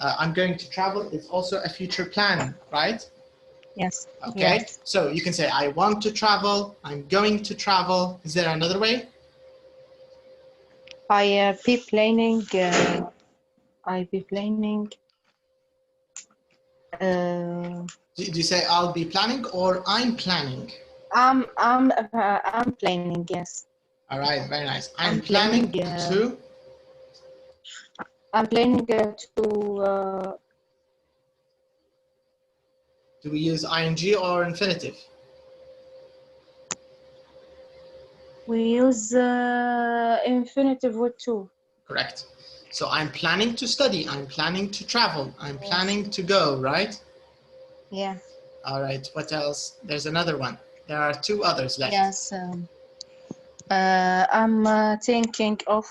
I'm going to travel is also a future plan, right? Yes. Okay, Yes. so you can say I want to travel, I'm going to travel. Is there another way? I be planning. I be planning. Do you say I'll be planning or I'm planning? I'm planning. Yes. All right, very nice. I'm I'm planning planning, to. I'm planning to. Do we use ing or infinitive? We use infinitive with to. Correct. So I'm planning to study, I'm planning to travel, I'm planning to go, right? Yeah. All right, what else? There's another one. There are two others left. Yes. I'm thinking of.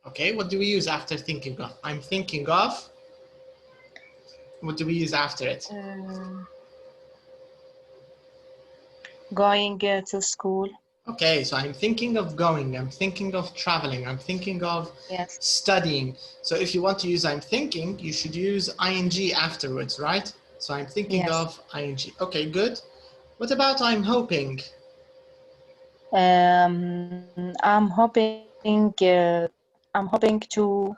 Okay, what do we use after thinking of? I'm thinking of. What do we use after it? Going to school. Okay, so I'm thinking of going, I'm thinking of traveling, I'm thinking of Yes. studying. So if you want to use I'm thinking, you should use ing afterwards, right? So I'm thinking Yes. of ing. Okay, good. What about I'm hoping? I'm hoping. I'm hoping to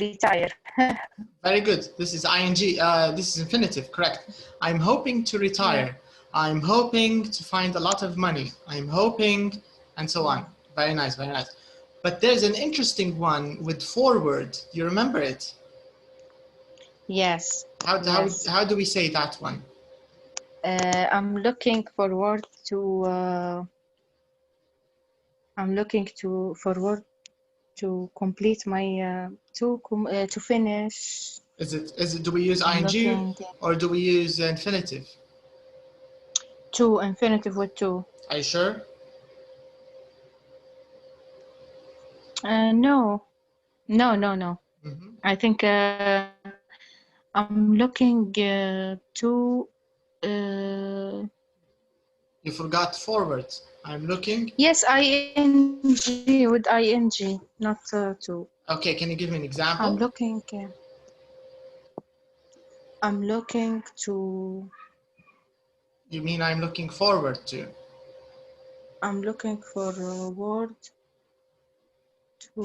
retire. Very good. This is ing. This is infinitive, correct. I'm hoping to retire. Yeah. I'm hoping to find a lot of money. I'm hoping, and so on. Very nice, very nice. But there's an interesting one with forward. Do you remember it? Yes. How do we say that one? I'm looking forward to. I'm looking forward to complete my to finish. Is it? Do we use I'm ing or do we use infinitive? To infinitive with to. Are you sure? No. I think I'm looking to. You forgot forward. I'm looking. Yes, ing with ing, not to. Okay, can you give me an example? I'm looking to. You mean I'm looking forward to? I'm looking forward to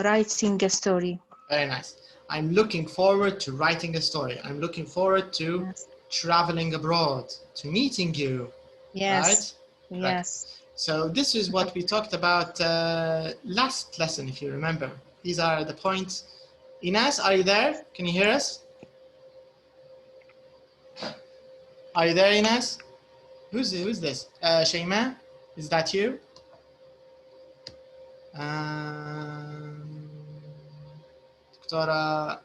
writing a story. Very nice. I'm looking forward to writing a story. I'm looking forward to traveling abroad, to meeting you. Yes. Right? Yes. Correct. So this is what we talked about last lesson, if you remember. These are the points. Ines, are you there? Can you hear us? Are you there, Ines? Who's this? Shayma? Is that you? دكتورة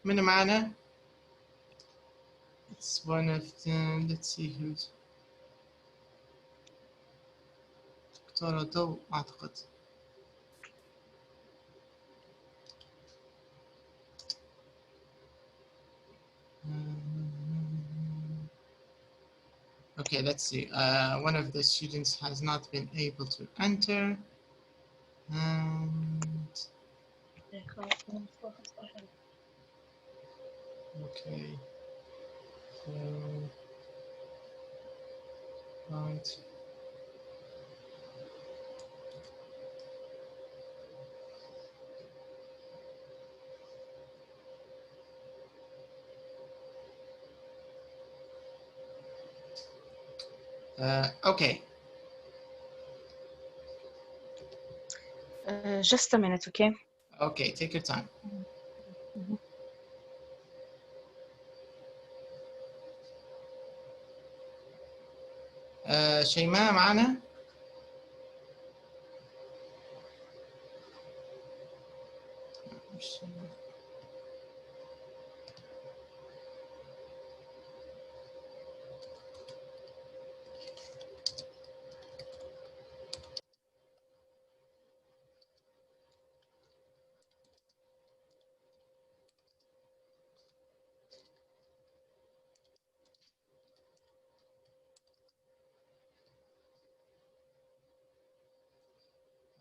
من معنا? It's one of them. Let's see who's. دكتورة ضوء أعتقد. Okay, let's see. One of the students has not been able to enter. And okay. So, right. Okay. Just a minute, okay? Okay, take your time. شيماء معنا؟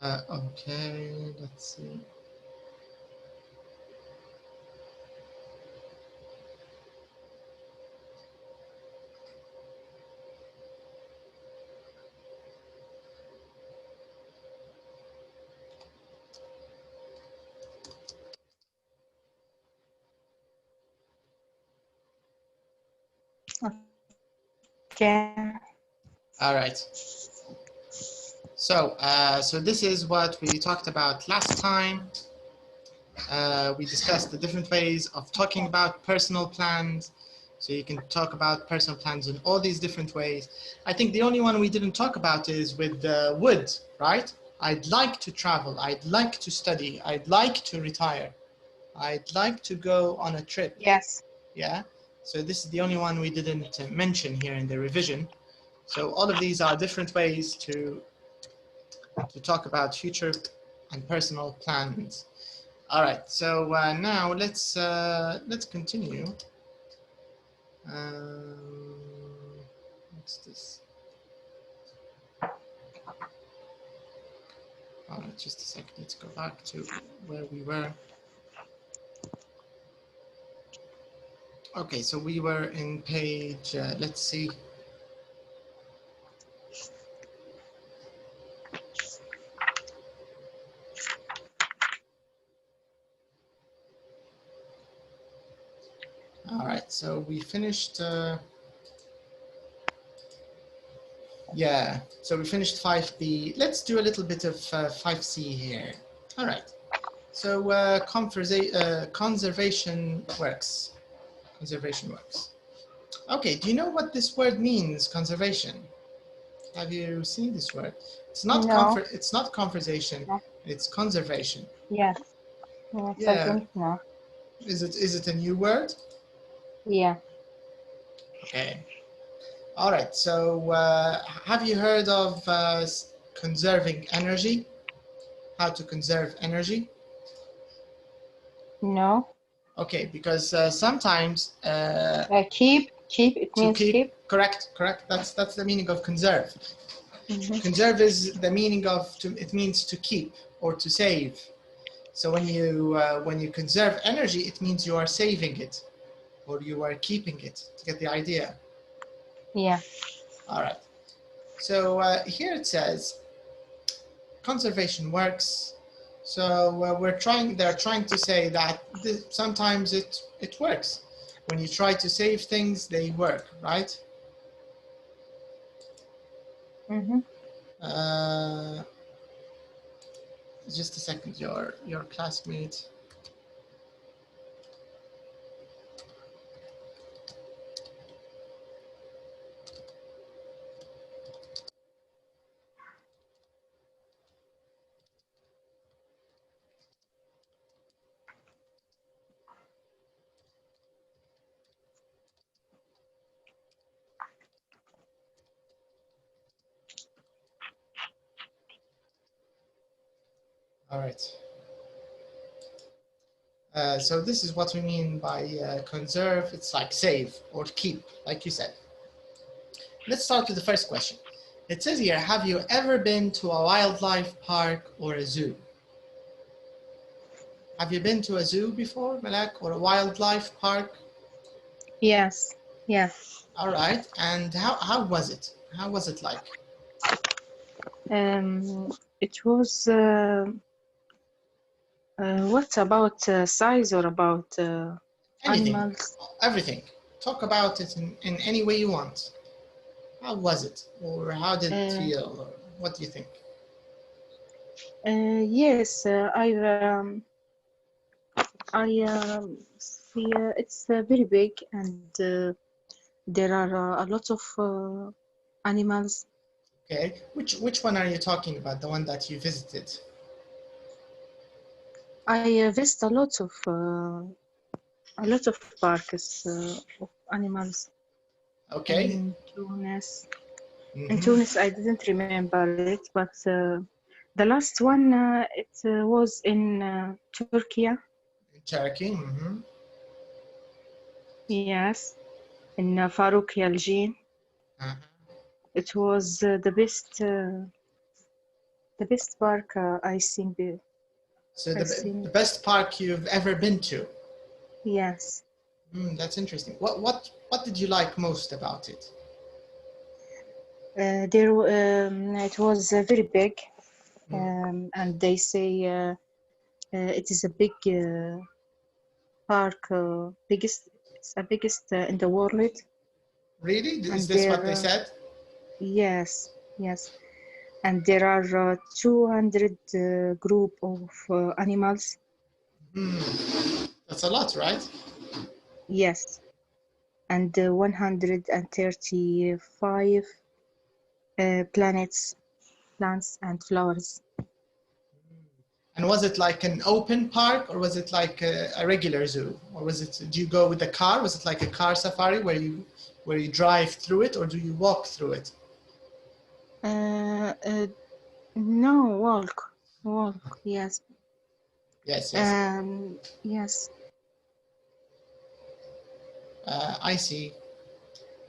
Okay, let's see. Okay. All right. So, so this is what we talked about last time. We discussed the different ways of talking about personal plans. So you can talk about personal plans in all these different ways. I think the only one we didn't talk about is with would, right? I'd like to travel. I'd like to study. I'd like to retire. I'd like to go on a trip. Yes. Yeah. So this is the only one we didn't mention here in the revision. So all of these are different ways to talk about future and personal plans. All right, so now let's continue. What's this? All right, just a second. Let's go back to where we were. Okay, so we were in page. Let's see. All right, so we finished. Yeah, so we finished 5B. Let's do a little bit of 5C here. All right. So conservation works. Conservation works. Okay, do you know what this word means, conservation? Have you seen this word? It's not No. it's not conversation, No. it's conservation. Yes. Yes, I Yeah. don't know. Is it a new word? Yeah. Okay. All right. So have you heard of conserving energy? How to conserve energy? No. Okay, because sometimes Keep. It to means keep. correct. That's the meaning of conserve. Mm-hmm. Conserve is the meaning of it means to keep or to save. So when you conserve energy, it means you are saving it or you are keeping it. To get the idea. Yeah. All right. So here it says conservation works. So they're trying to say that sometimes it works. When you try to save things, they work, right? Mm-hmm. Just a second, your classmate. All right. So this is what we mean by conserve. It's like save or keep, like you said. Let's start with the first question. It says here, have you ever been to a wildlife park or a zoo? Have you been to a zoo before, Malak, or a wildlife park? Yes. Yes. All right. And how was it? How was it like? It was. What about size or about Anything, animals? everything. Talk about it in any way you want. How was it? Or how did it feel? Or what do you think? Yes, I see it's very big and there are a lot of animals. Okay. Which one are you talking about? The one that you visited? I visit a lot of parks of animals Okay. in Tunis. In Mm-hmm. Tunis, I didn't remember it, but the last one it was in Turkey. Turkey. Mm-hmm. Yes, in Farouk Yaljin. Uh-huh. It was the best The best park I think. So the best park you've ever been to? Yes. That's interesting. What did you like most about it? It was very big, and they say it is a big park, it's the biggest in the world. Really? Is And this what they said? Yes, yes. And there are 200 group of animals. That's a lot, right? Yes. And 135 plants and flowers. And was it like an open park, or was it like a regular zoo? Or was it, do you go with a car? Was it like a car safari where you drive through it, or do you walk through it? No, walk, yes. Yes. Yes. I see.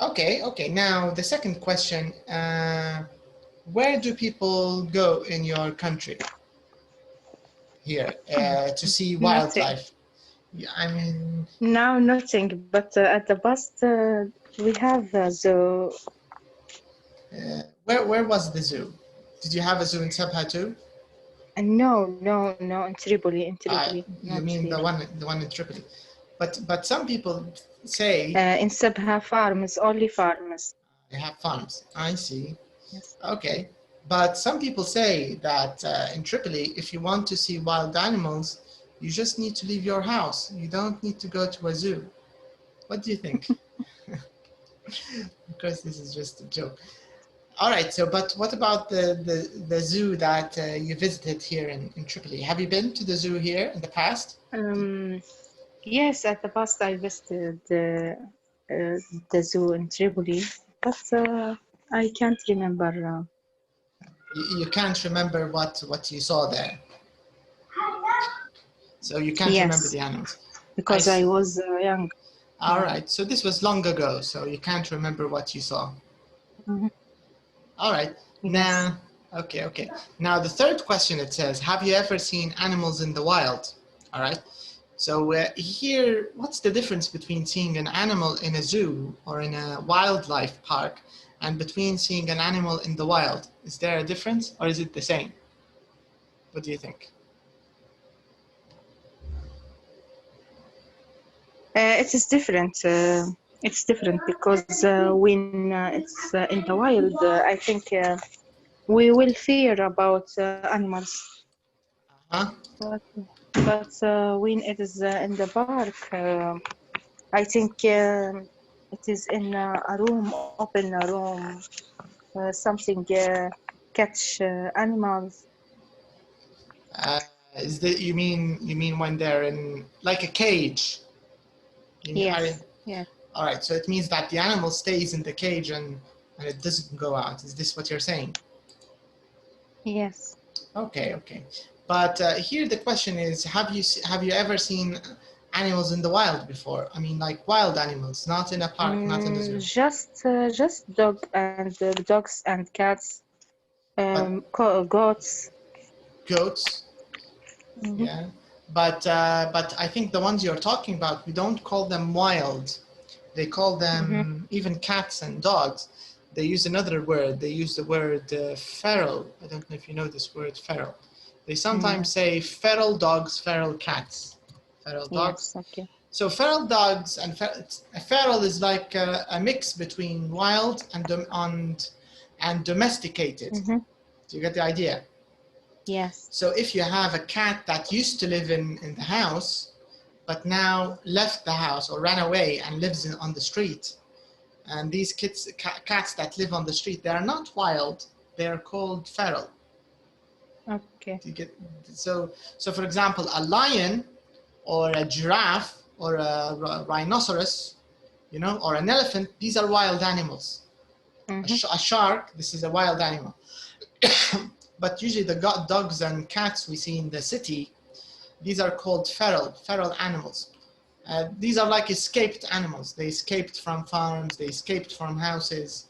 Okay. Now the second question: where do people go in your country here to see wildlife? I mean, now nothing. But at the past, we have the. where was the zoo? Did you have a zoo in Sabha too? No, in Tripoli. You mean the one in Tripoli? But some people say in Sabha farms, only farms. They have farms. I see. Yes. Okay, but some people say that in Tripoli, if you want to see wild animals, you just need to leave your house. You don't need to go to a zoo. What do you think? Of course, this is just a joke. All right. So, but what about the zoo that you visited here in Tripoli? Have you been to the zoo here in the past? Yes, at the past I visited the zoo in Tripoli, but I can't remember. You can't remember what you saw there. So you can't remember the animals. Because I was young. All right. So this was long ago. So you can't remember what you saw. All right. Yes. Now, okay. Now the third question, it says, have you ever seen animals in the wild? All right. So here, what's the difference between seeing an animal in a zoo or in a wildlife park and between seeing an animal in the wild? Is there a difference, or is it the same? What do you think? It is different. It's different because when it's in the wild, I think we will fear about animals. But when it is in the park, I think it is in a room, open room, something catch animals. You mean when they're in like a cage? Yes. All right. So it means that the animal stays in the cage and it doesn't go out. Is this what you're saying? Yes. Okay. But here the question is, have you ever seen animals in the wild before? I mean, like wild animals, not in a park, not in the zoo. Just dogs and cats, goats. Goats. Yeah. But I think the ones you're talking about, we don't call them wild. They call them even cats and dogs. They use another word. They use the word feral. I don't know if you know this word, feral. They sometimes say feral dogs, feral cats. Feral dogs. Yes, okay. So feral dogs and feral is like a mix between wild and domesticated. Do you get the idea? Yes. So if you have a cat that used to live in the house, but now left the house or ran away and lives on the street, and these cats that live on the street, they are not wild, they are called feral. Okay. So for example, a lion or a giraffe or a rhinoceros, or an elephant, these are wild animals. A shark, this is a wild animal. But usually the dogs and cats we see in the city, these are called feral animals. These are like escaped animals. They escaped from farms, they escaped from houses.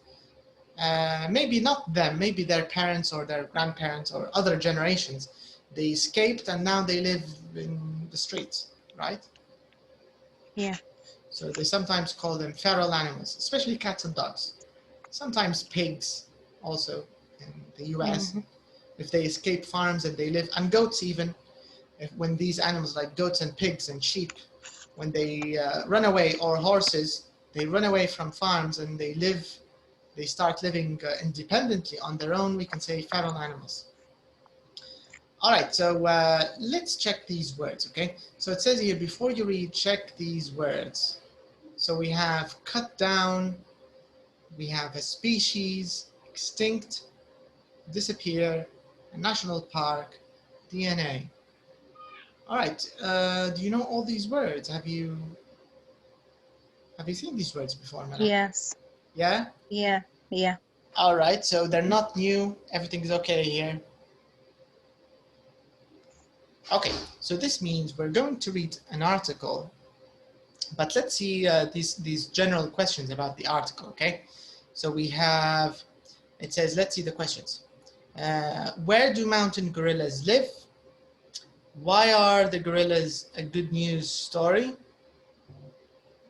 maybe not them, maybe their parents or their grandparents or other generations, they escaped and now they live in the streets, right? Yeah. So they sometimes call them feral animals, especially cats and dogs. Sometimes pigs also in the US. If they escape farms and they live, and goats even, when these animals like goats and pigs and sheep, when they run away, or horses, they run away from farms and they start living independently on their own, we can say feral animals. All right, so let's check these words, okay? So it says here, before you read, check these words. So we have cut down, we have a species, extinct, disappear, a national park, DNA. All right, do you know all these words? Have you seen these words before, Mela? Yes. Yeah? Yeah. Yeah. All right, so they're not new, everything's okay here. Okay, so this means we're going to read an article, but let's see these general questions about the article, okay? So we have, it says, let's see the questions. Where do mountain gorillas live? Why are the gorillas a good news story?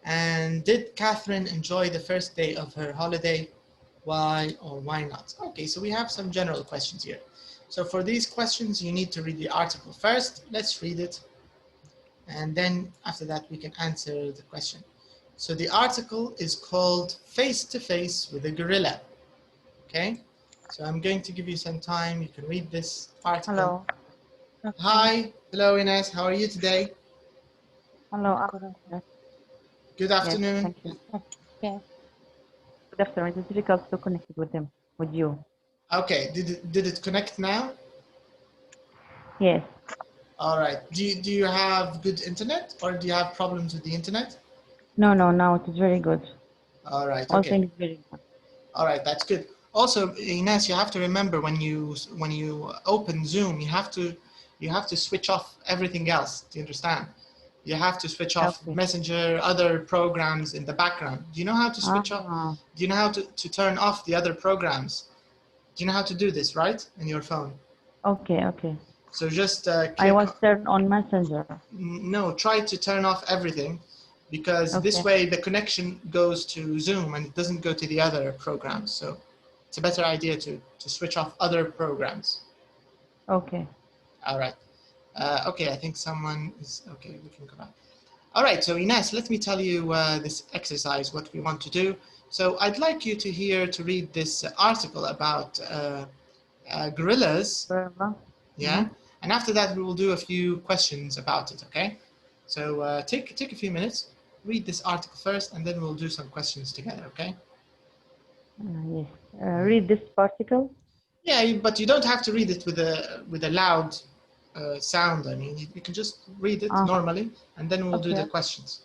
And did Catherine enjoy the first day of her holiday? Why or why not? Okay, so we have some general questions here. So for these questions, you need to read the article first. Let's read it. And then after that, we can answer the question. So the article is called Face to Face with a Gorilla. Okay, so I'm going to give you some time. You can read this article. Hello. Okay. Hi, hello Ines, how are you today? Hello. Good Yes, afternoon. thank you. Okay. Good afternoon. It is difficult to connect with them, with you. Okay, did it connect now? Yes. All right. Do you have good internet, or do you have problems with the internet? No, now it is very good. All right. All Okay. things very good. All right. That's good. Also, Ines, you have to remember when you open Zoom, you have to switch off everything else. Do you understand? You have to switch off Okay. Messenger, other programs in the background. Do you know how to switch off? Do you know how to turn off the other programs? Do you know how to do this, right? In your phone. Okay. So just I was turned on Messenger. no, try to turn off everything, because this Okay. way the connection goes to Zoom and it doesn't go to the other programs. So it's a better idea to switch off other programs. Okay. All right. Okay, I think someone is, okay, we can go back. All right, so Ines, let me tell you this exercise, what we want to do. So I'd like you to read this article about gorillas. Yeah. And after that, we will do a few questions about it, okay? So take a few minutes, read this article first, and then we'll do some questions together, okay? Yes. Read this particle. Yeah, but you don't have to read it with a loud sound. I mean, you can just read it normally, and then we'll do the questions.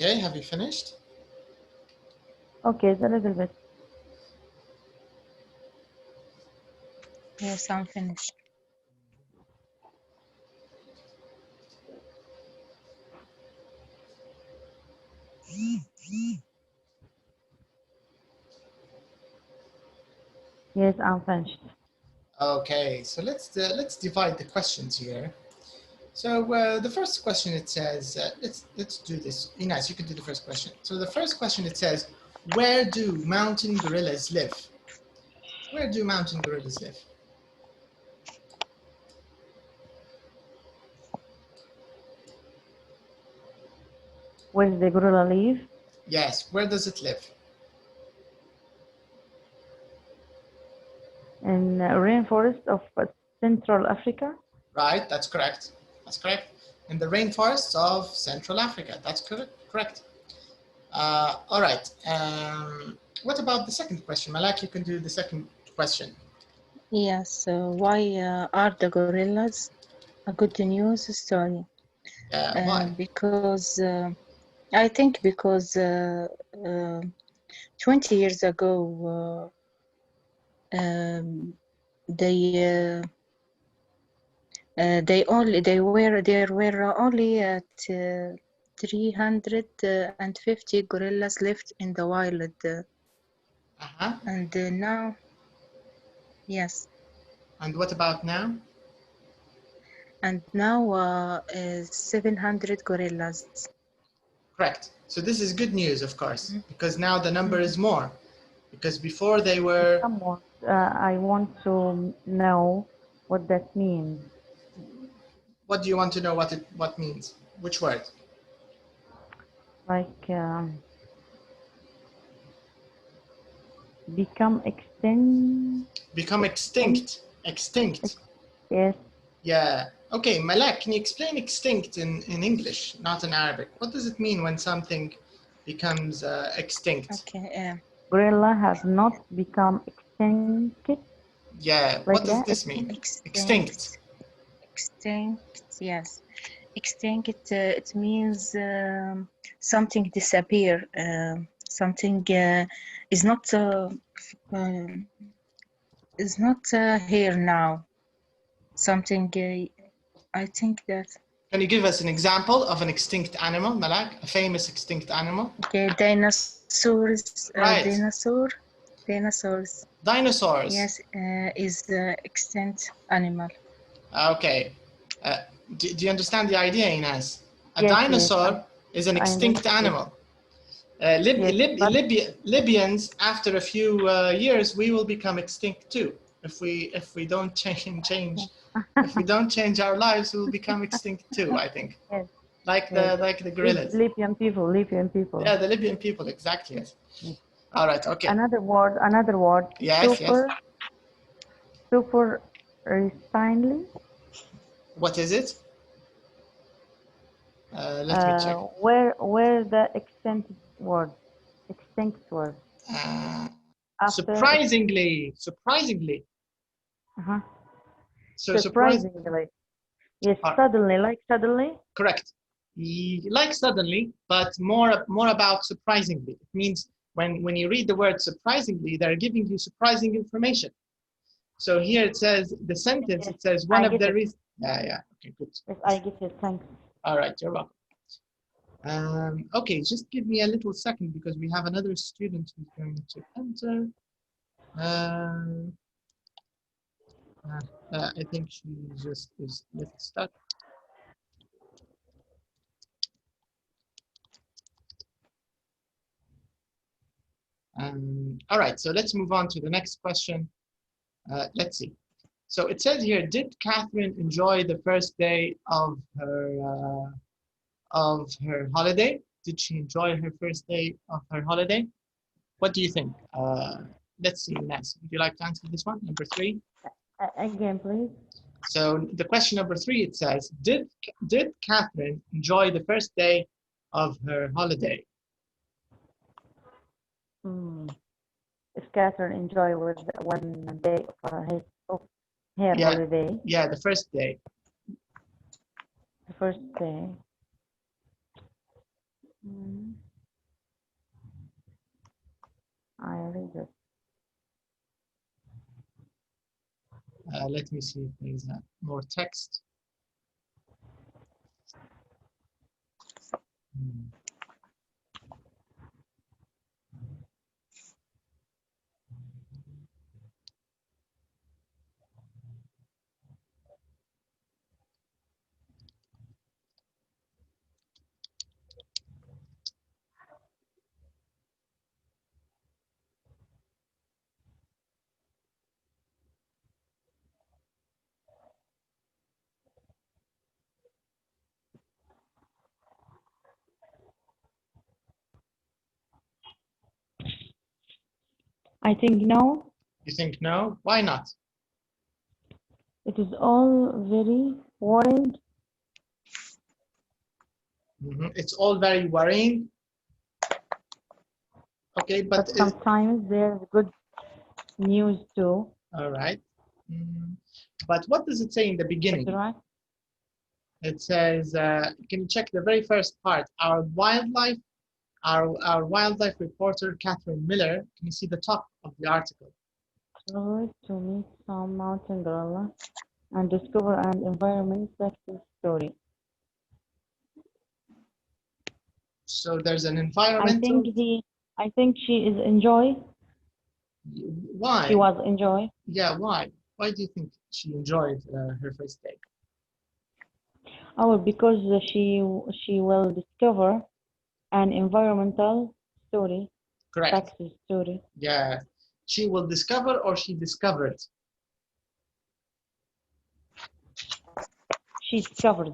Okay, have you finished? Okay, it's a little bit. Yes, I'm finished. Yes, I'm finished. Okay, so let's divide the questions here. So the first question, it says, let's do this. Ines, you can do the first question. So the first question, it says, where do mountain gorillas live? Where do mountain gorillas live? Where does the gorilla live? Yes, where does it live? In rainforest of Central Africa. Right, that's correct. That's correct. In the rainforests of Central Africa. That's correct. All right. What about the second question? Malak, you can do the second question. Yes, why are the gorillas a good news story? Why? Because I think because 20 years ago there were only 350 gorillas left in the wild, and now, yes. And what about now? And now 700 gorillas. Correct. So this is good news, of course, because now the number is more. Because before they were. I want to know what that means. What do you want to know? What means? Which word? Like become extinct. Become extinct. Extinct. Yes. Yeah. Okay, Malak, can you explain extinct in English, not in Arabic? What does it mean when something becomes extinct? Okay. Gorilla has not become extinct. Yeah. Like what does that? this mean? Extinct. Extinct. Yes. Extinct. It means something disappear. Something is not here now. Something. I think that. Can you give us an example of an extinct animal, Malak? A famous extinct animal? Okay, dinosaurs. Right. Dinosaurs. Dinosaurs. Yes, is the extinct animal. Okay. Do you understand the idea, Ines? A Yes, dinosaur is an extinct animal. Libyans, after a few years, we will become extinct too. If we don't change if we don't change our lives, we will become extinct too, I think. Yes. Like the gorillas. Libyan people. Yeah, the Libyan people, exactly. Yes. All right. Okay. Another word. Yes. Super refinely. What is it? Let me check. Where the extinct word? Surprisingly. So surprisingly. Yes, suddenly. Correct. Like suddenly, but more about surprisingly. It means when you read the word surprisingly, they're giving you surprising information. So here it says the sentence. It says one of the reasons. Yeah. Okay, good. Yes, I get it. Thanks. All right, you're welcome. Okay, just give me a little second because we have another student who's going to enter. I think she just is a little stuck. All right, so let's move on to the next question. Let's see. So it says here, did Catherine enjoy the first day of her holiday? Did she enjoy her first day of her holiday? What do you think? Let's see, Ines. Would you like to answer this one? Number 3. Again, please. So the question number 3, it says, did Catherine enjoy the first day of her holiday? If Catherine enjoy one day of her holiday. Yeah, the first day. The first day. I read it. Let me see if there's more text. I think no. You think no? Why not? It is all very worrying. It's all very worrying. Okay, But sometimes there's good news too. All right. But what does it say in the beginning? That's right. It says, can you check the very first part? Our wildlife reporter, Catherine Miller, can you see the top of the article? To meet some mountain gorilla and discover an environment success story. So there's an environmental. I think she is enjoy. Why? She was enjoy. Yeah, why? Why do you think she enjoyed her first day? Oh, because she will discover an environmental story. Correct. Success story. Yeah. She will discover, or she discovered? She discovered.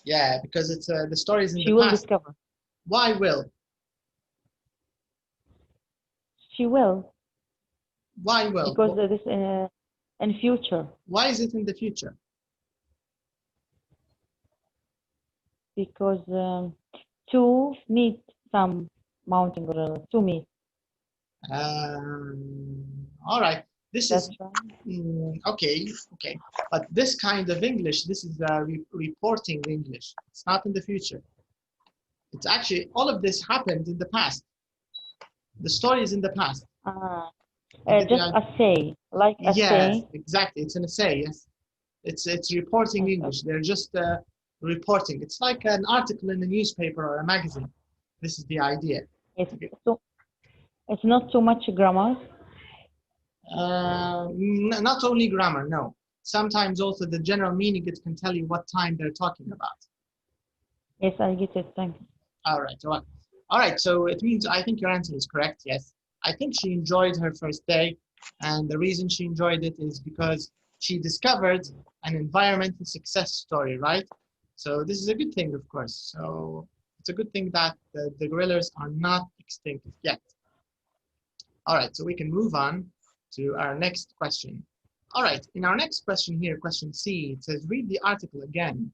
Yeah, because it's the story is in the past. She will discover. Why will? She will. Why will? Because it is in future. Why is it in the future? Because to meet some mountain gorilla, to meet. All right. That's right. Okay. But this kind of English, this is reporting English. It's not in the future. It's actually, all of this happened in the past. The story is in the past. Just essay, like essay. Yes, exactly. It's an essay. Yes, it's reporting English. They're just reporting. It's like an article in a newspaper or a magazine. This is the idea. It's not too much grammar. Not only grammar. No. Sometimes also the general meaning. It can tell you what time they're talking about. Yes, I get it. Thanks. All right. All right. So it means I think your answer is correct. Yes. I think she enjoyed her first day, and the reason she enjoyed it is because she discovered an environmental success story, right? So this is a good thing, of course. So it's a good thing that the gorillas are not extinct yet. All right, so we can move on to our next question. All right, in our next question here, question C, it says, read the article again.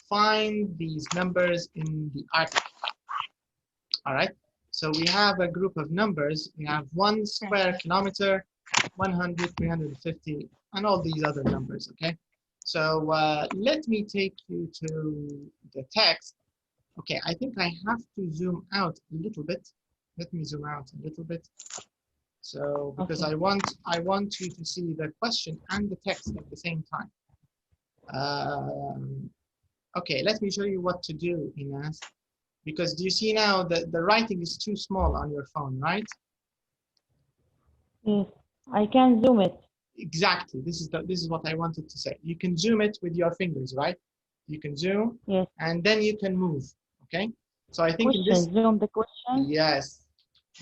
Find these numbers in the article. All right. So we have a group of numbers. We have 1 square kilometer, 100, 350, and all these other numbers, okay? So let me take you to the text. Okay, I think I have to zoom out a little bit. Let me zoom out a little bit. So because I want you to see the question and the text at the same time. Okay, let me show you what to do, Ines. Because do you see now that the writing is too small on your phone, right? Yes, I can zoom it. Exactly. This is what I wanted to say. You can zoom it with your fingers, right? You can zoom, yes, and then you can move. Okay. So I think question, in this zoom the question. Yes.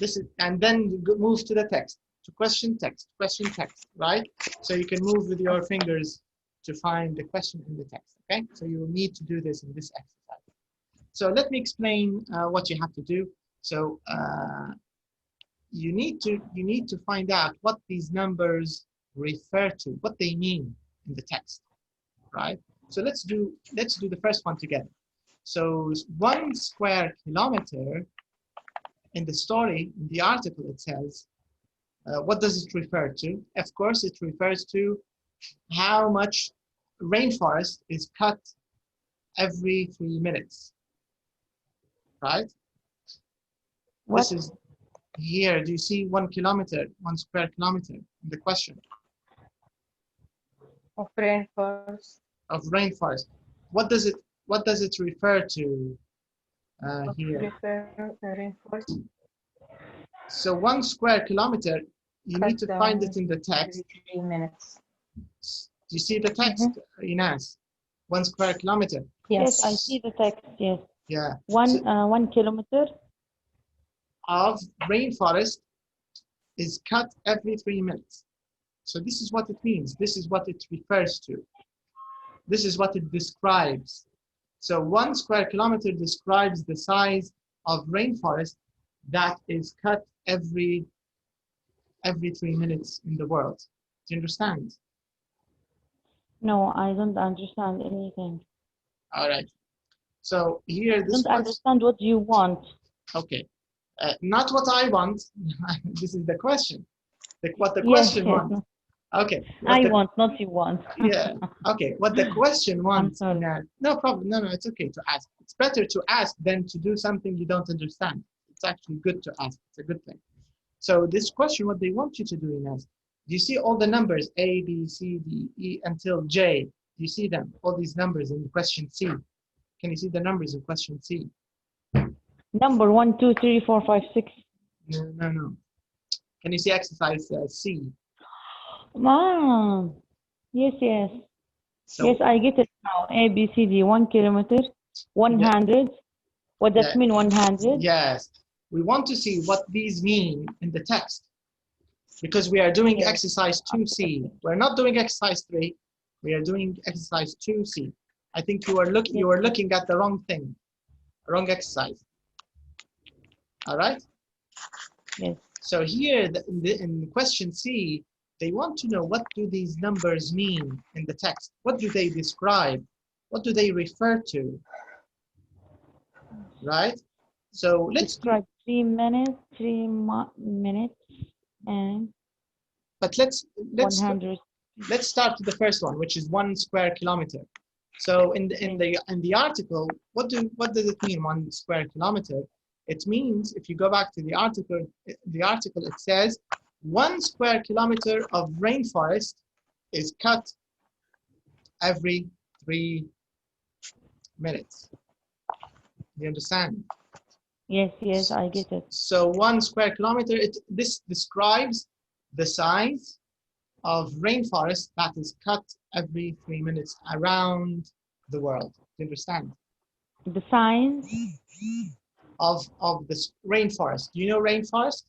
This is, and then move to the text, to question text, right? So you can move with your fingers to find the question in the text. Okay. So you will need to do this in this exercise. So let me explain what you have to do. So you need to find out what these numbers refer to, what they mean in the text, right? So let's do the first one together. So 1 square kilometer, in the story, in the article, it says, what does it refer to? Of course, it refers to how much rainforest is cut every 3 minutes. Right? What? This is Here, do you see 1 kilometer, 1 square kilometer in the question? Of rainforest. Of rainforest. What does it refer to here? Rainforest. So 1 square kilometer, you need to find it in the text. 3 minutes. Do you see the text, Ines? 1 square kilometer. Yes, I see the text, yes. Yeah. 1 kilometer of rainforest is cut every 3 minutes. So this is what it means. This is what it refers to. This is what it describes. So 1 square kilometer describes the size of rainforest that is cut every 3 minutes in the world. Do you understand? No, I don't understand anything. All right. So here, this I don't understand what you want. Okay. Not what I want. This is the question. What the question wants. Okay. I want, not you want. Yeah. Okay. What the question wants. I'm sorry. No problem. No, it's okay to ask. It's better to ask than to do something you don't understand. It's actually good to ask. It's a good thing. So this question, what they want you to do, Ines, do you see all the numbers A, B, C, D, E until J? Do you see them? All these numbers in question C. Can you see the numbers in question C? Number 1, 2, 3, 4, 5, 6. No. Can you see exercise C? Ah, yes. So, yes, I get it now. A, B, C, D, 1 kilometer, 100. What does mean 100? Yes. We want to see what these mean in the text. Because we are doing exercise 2C. We're not doing exercise 3. We are doing exercise 2C. I think you are looking at the wrong thing. Wrong exercise. All right? Yes. So here in question C, they want to know, what do these numbers mean in the text? What do they describe? What do they refer to? Right? So let's describe 3 minutes, and but let's 100. Let's start with the first one, which is 1 square kilometer. So in the article, what does it mean, 1 square kilometer? It means, if you go back to the article it says 1 square kilometer of rainforest is cut every 3 minutes. Do you understand? Yes, I get it. So 1 square kilometer, this describes the size of rainforest that is cut every 3 minutes around the world. Do you understand? The size of this rainforest. Do you know rainforest?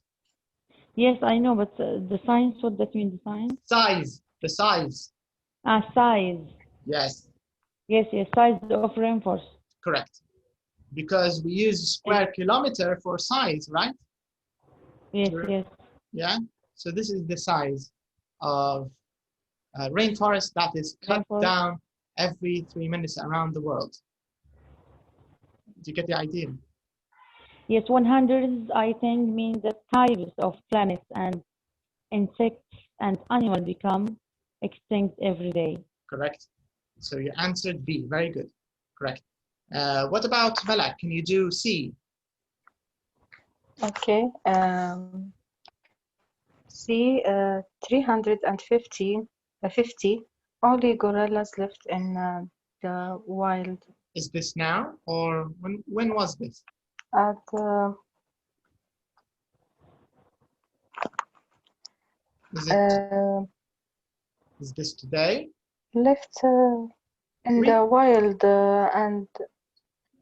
Yes, I know, but the science, what that means, the science? Size, the size. Size. Yes. Yes, size of rainforest. Correct. Because we use square kilometer for size, right? Yes. Yeah. So this is the size of rainforest that is cut down every 3 minutes around the world. Do you get the idea? Yes, 100, I think, means that types of planets and insects and animals become extinct every day. Correct. So you answered B. Very good. Correct. What about Malak? Can you do C? Okay. C, 350, only gorillas left in the wild. Is this now, or when was this? At Is this today? Left in the wild and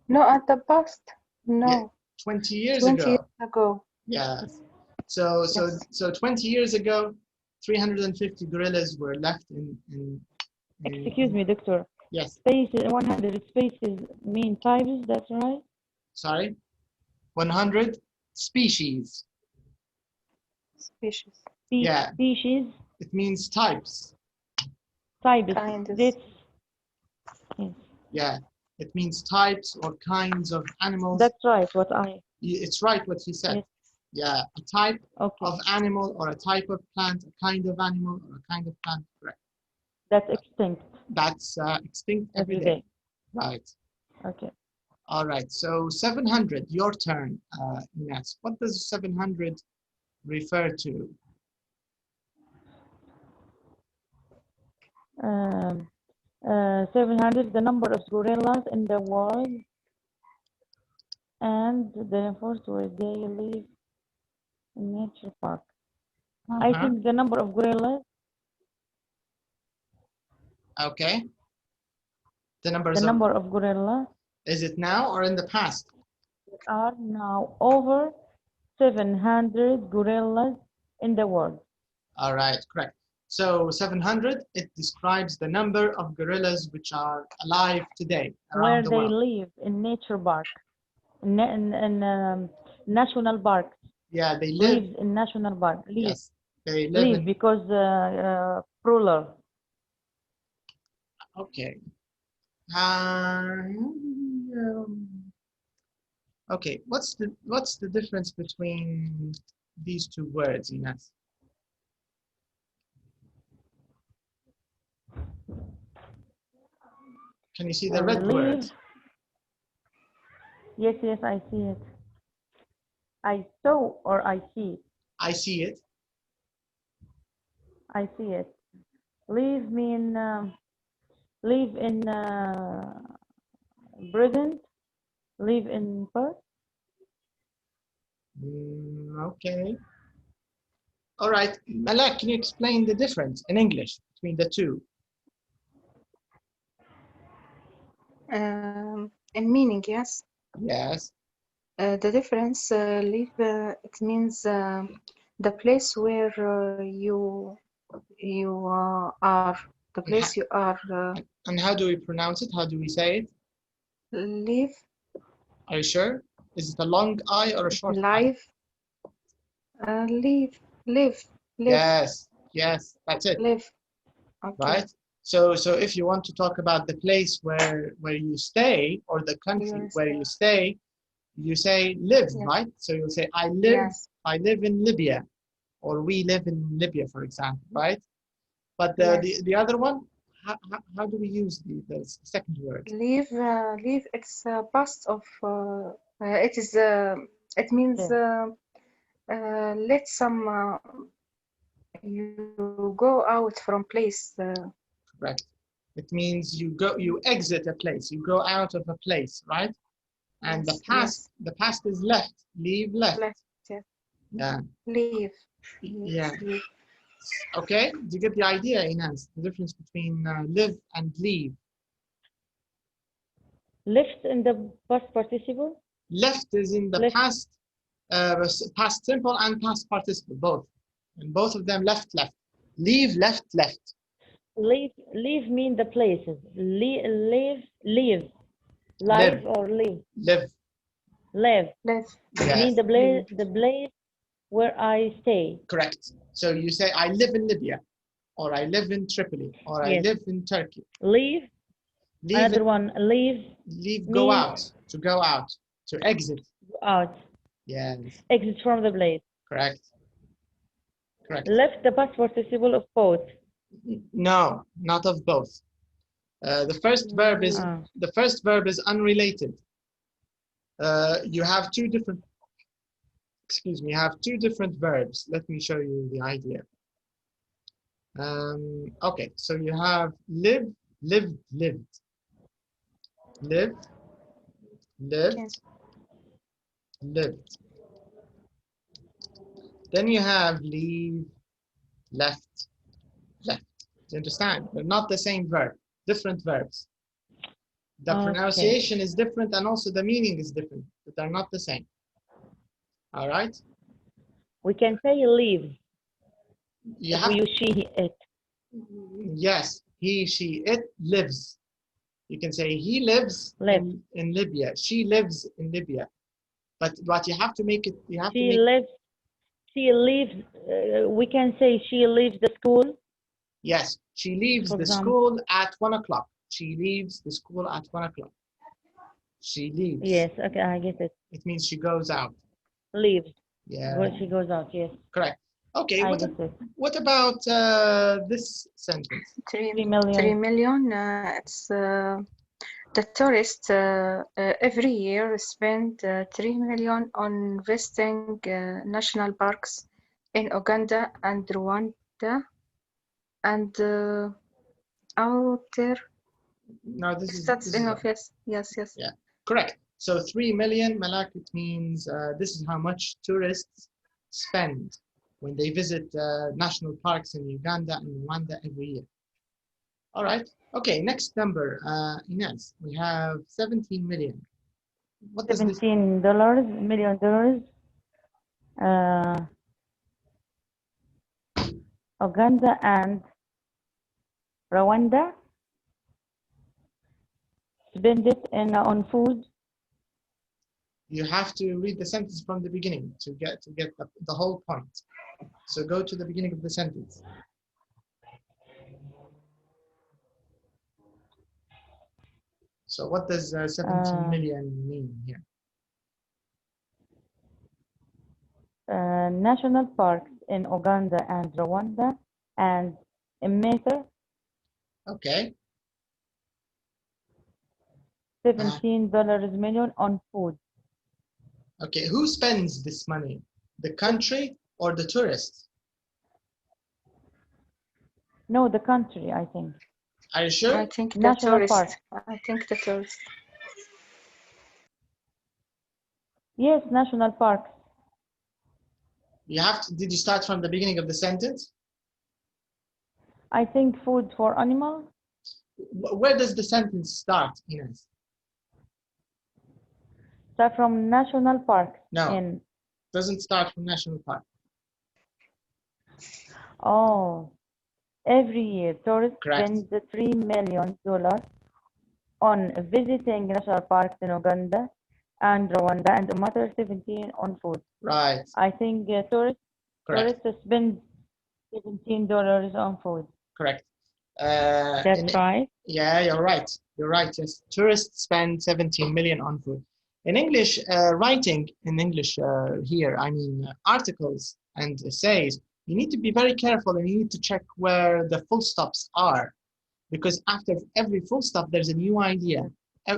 no, at the past. No. Yeah, 20 years ago. 20 years ago. Yes. So 20 years ago, 350 gorillas were left in Excuse me, doctor. Yes. Spaces, 100 spaces mean types, that's right? Sorry? 100 species. Species. Yeah. Species. It means types. Types. Kinds. Yes. Yeah. It means types or kinds of animals. That's right, It's right what you said. Yes. Yeah, a type of animal or a type of plant, a kind of animal or a kind of plant. Correct. That's extinct. That's extinct every day. Right. Okay. All right. So 700, your turn, Ines. What does 700 refer to? 700, the number of gorillas in the world, and the forest where they live in nature park. I think the number of gorillas. Okay. The The number of gorillas. Is it now or in the past? Are now over 700 gorillas in the world. All right, correct. So 700, it describes the number of gorillas which are alive today around the world. Where they live in nature park, in national park. Yeah, they live. Live in national park. Live. Yes, they live in... because plural. Okay. Okay, what's the difference between these two words, Ines? Can you see the red word? Yes, yes, I see it. I saw or I see? I see it. I see it. Live mean live in present. Live in past. Okay. All right, Malak, can you explain the difference in English between the two? In meaning, yes. Yes. The difference, live, it means the place where you are, the place you are. And how do we pronounce it? How do we say it? Live. Are you sure? Is it a long I or a short live. I? Live. Yes, yes, that's it. Live. Okay. Right? So if you want to talk about the place where you stay or the country where you stay, you say live, yes. Right? So you'll say I live, yes. I live in Libya, or we live in Libya, for example, right? But the other one, how do we use the second word? Live, it's past of, it is, it means let some, you go out from place. Correct. It means you exit a place, you go out of a place, right? And yes, the past is left. Leave, left. Yes. Yeah. Leave. Yeah. Leave. Okay. Do you get the idea, Ines? The difference between live and leave. Left in the past participle. Left is in the past, past simple and past participle, both. And both of them left. Leave, left. Leave mean the places. Live. Live or live? Live. Yes. Mean the place where I stay. Correct. So you say I live in Libya, or I live in Tripoli, or I live in Turkey. Leave. Another one. Leave. Go out. To go out. To exit. Out. Yes. Exit from the place. Correct. Left the past participle of both. No, not of both. The first verb is unrelated. You have two different. Excuse me. You have two different verbs. Let me show you the idea. Okay, so you have live, lived. Live, lived, lived. Then you have leave, left. Do you understand? They're not the same verb, different verbs. The pronunciation is different and also the meaning is different, but they're not the same. All right? We can say leave. You have she, it. Yes, he, she, it lives. You can say he lives in Libya. She lives in Libya. But you have to make it. You have to make. She leaves. We can say she leaves the school. Yes, she leaves the school at 1 o'clock. She leaves the school at 1 o'clock. She leaves. Yes. Okay, I get it. It means she goes out. Leaves. Yeah. Well, she goes out. Yes. Correct. Okay. What about this sentence? 3 million. 3 million. It's the tourists every year spend 3 million on visiting national parks in Uganda and Rwanda and outer. No, this is That's enough. Yes, yes, yes. Yeah, correct. So 3 million, Malak, it means this is how much tourists spend when they visit national parks in Uganda and Rwanda every year. All right. Okay, next number, Ines, we have 17 million. What does this $17 million. Uganda and Rwanda spend it on food. You have to read the sentence from the beginning to get the whole point. So go to the beginning of the sentence. So what does 17 million mean here? National parks in Uganda and Rwanda and Meta. Okay. $17 million on food. Okay, who spends this money? The country or the tourists? No, the country, I think. Are you sure? I think the National tourist. park. I think the tourist. Yes, national parks. You have to, did you start from the beginning of the sentence? I think food for animals. Where does the sentence start, Ines? Start from national park. No, doesn't start from national park. Oh, every year tourists Correct. spend $3 million on visiting national parks in Uganda and Rwanda and another 17 on food. Right. I think tourists spend $17 on food. Correct. That's right. Yeah, you're right. You're right. Yes, tourists spend 17 million on food. In English, writing in English here, I mean articles and essays, you need to be very careful and you need to check where the full stops are, because after every full stop, there's a new idea.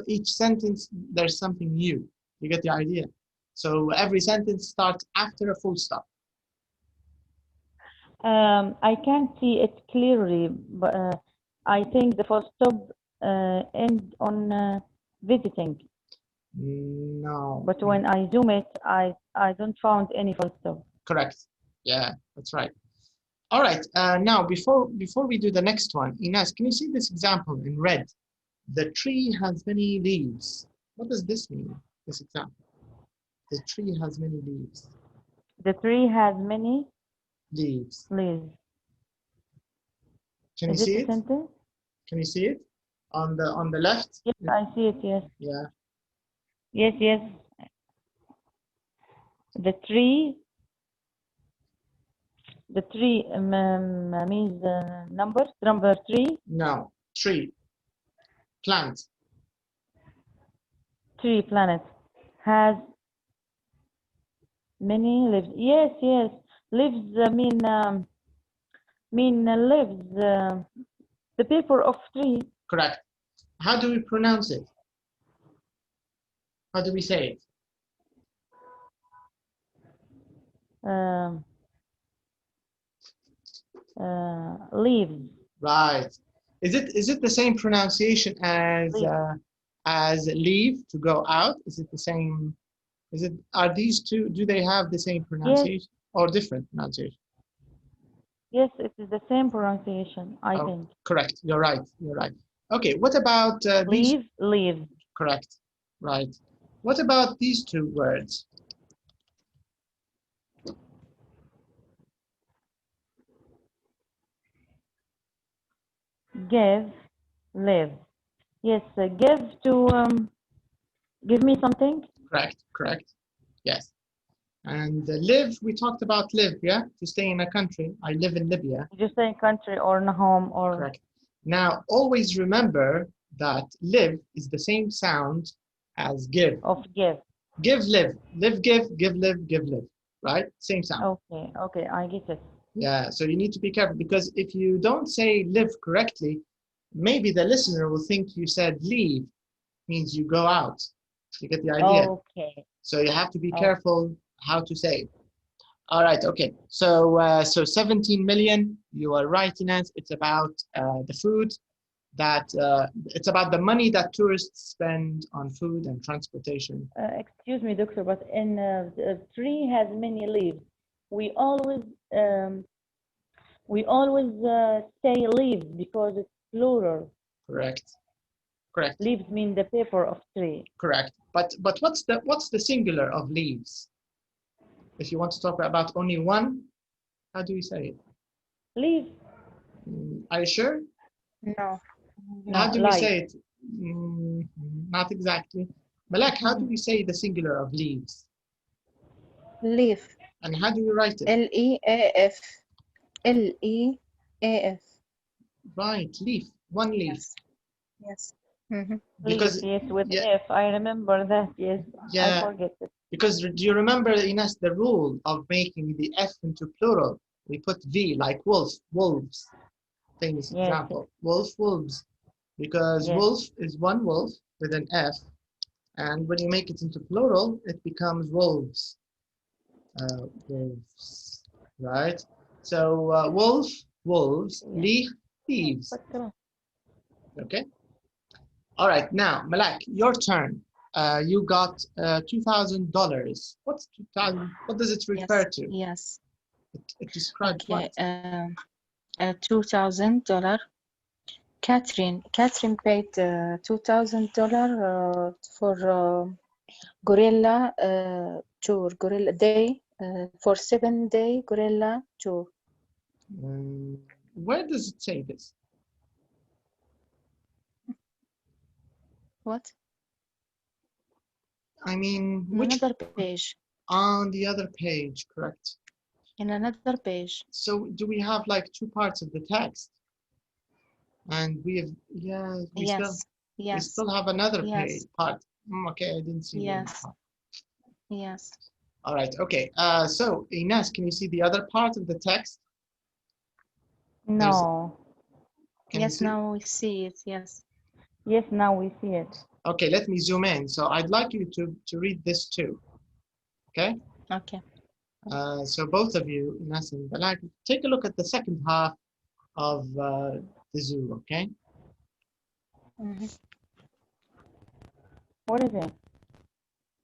Each sentence, there's something new. You get the idea? So every sentence starts after a full stop. I can't see it clearly, but I think the full stop ends on visiting. No. But when I zoom it, I don't find any full stop. Correct. Yeah, that's right. All right. Now, before we do the next one, Ines, can you see this example in red? The tree has many leaves. What does this mean? This example. The tree has many leaves. The tree has many leaves. Leaves. Can you see it? Sentence? Can you see it on the left? Yes, I see it. Yes. Yeah. Yes, yes. The tree means number 3. No, tree. Plant. Tree planet has many leaves. Yes, yes. Leaves mean leaves. The paper of tree. Correct. How do we pronounce it? How do we say it? Leaves. Right. Is it the same pronunciation as leave, to go out? Is it the same? Are these two? Do they have the same pronunciation or different pronunciation? Yes, it is the same pronunciation, I think. Correct. You're right. You're right. Okay. What about these? Leave. Correct. Right. What about these two words? Give, live. Yes, give to give me something. Correct. Correct. Yes. And live, we talked about live, yeah? To stay in a country. I live in Libya. You say in country or in a home or... Correct. Now, always remember that live is the same sound as give. Of give. Give, live. Live, give live, give, live. Right? Same sound. Okay, I get it. Yeah, so you need to be careful, because if you don't say live correctly, maybe the listener will think you said leave, means you go out. You get the idea? Okay. So you have to be careful how to say it. All right, okay. So so 17 million, you are right, Ines. It's about the food that, it's about the money that tourists spend on food and transportation. Excuse me, doctor, but in the tree has many leaves. We always say leaves because it's plural. Correct. Correct. Leaves mean the paper of tree. Correct. But what's the singular of leaves? If you want to talk about only one, how do we say it? Leaves. Are you sure? No. How do we live. say it? Not exactly. Malak, how do we say the singular of leaves? Leaf. And how do you write it? L-E-A-F. L-E-A-F. Right, leaf. One leaf. Yes. Yes. Mm-hmm. Because Leaf, yes, with yeah, F. I remember that. Yes, yeah. I forget it. Because do you remember, Ines, the rule of making the F into plural? We put V, like wolf, wolves. Famous Yes. example. Wolf, wolves. Because Yes. wolf is one wolf with an F, and when you make it into plural, it becomes wolves. Wolves, right? So wolf, wolves, Yeah. leaf, thieves. Okay. All right. Now, Malak, your turn. You got $2,000. What's 2,000? What does it refer to? Yes. It describes Okay. what? $2,000. Catherine paid $2,000 for gorilla tour, gorilla day, for 7-day gorilla tour. Where does it say this? What? I mean, In which another page. on the other page, correct? In another page. So do we have like two parts of the text? And we have, yeah, we still have another page part. Okay, I didn't see the other part. Yes. All right, okay. So Ines, can you see the other part of the text? No. Yes, now we see it. Yes. Yes, now we see it. Okay, let me zoom in. So I'd like you to read this too. Okay? Okay. So both of you, Ines and Balak, take a look at the second half of the zoo, okay? Mm-hmm. What is it?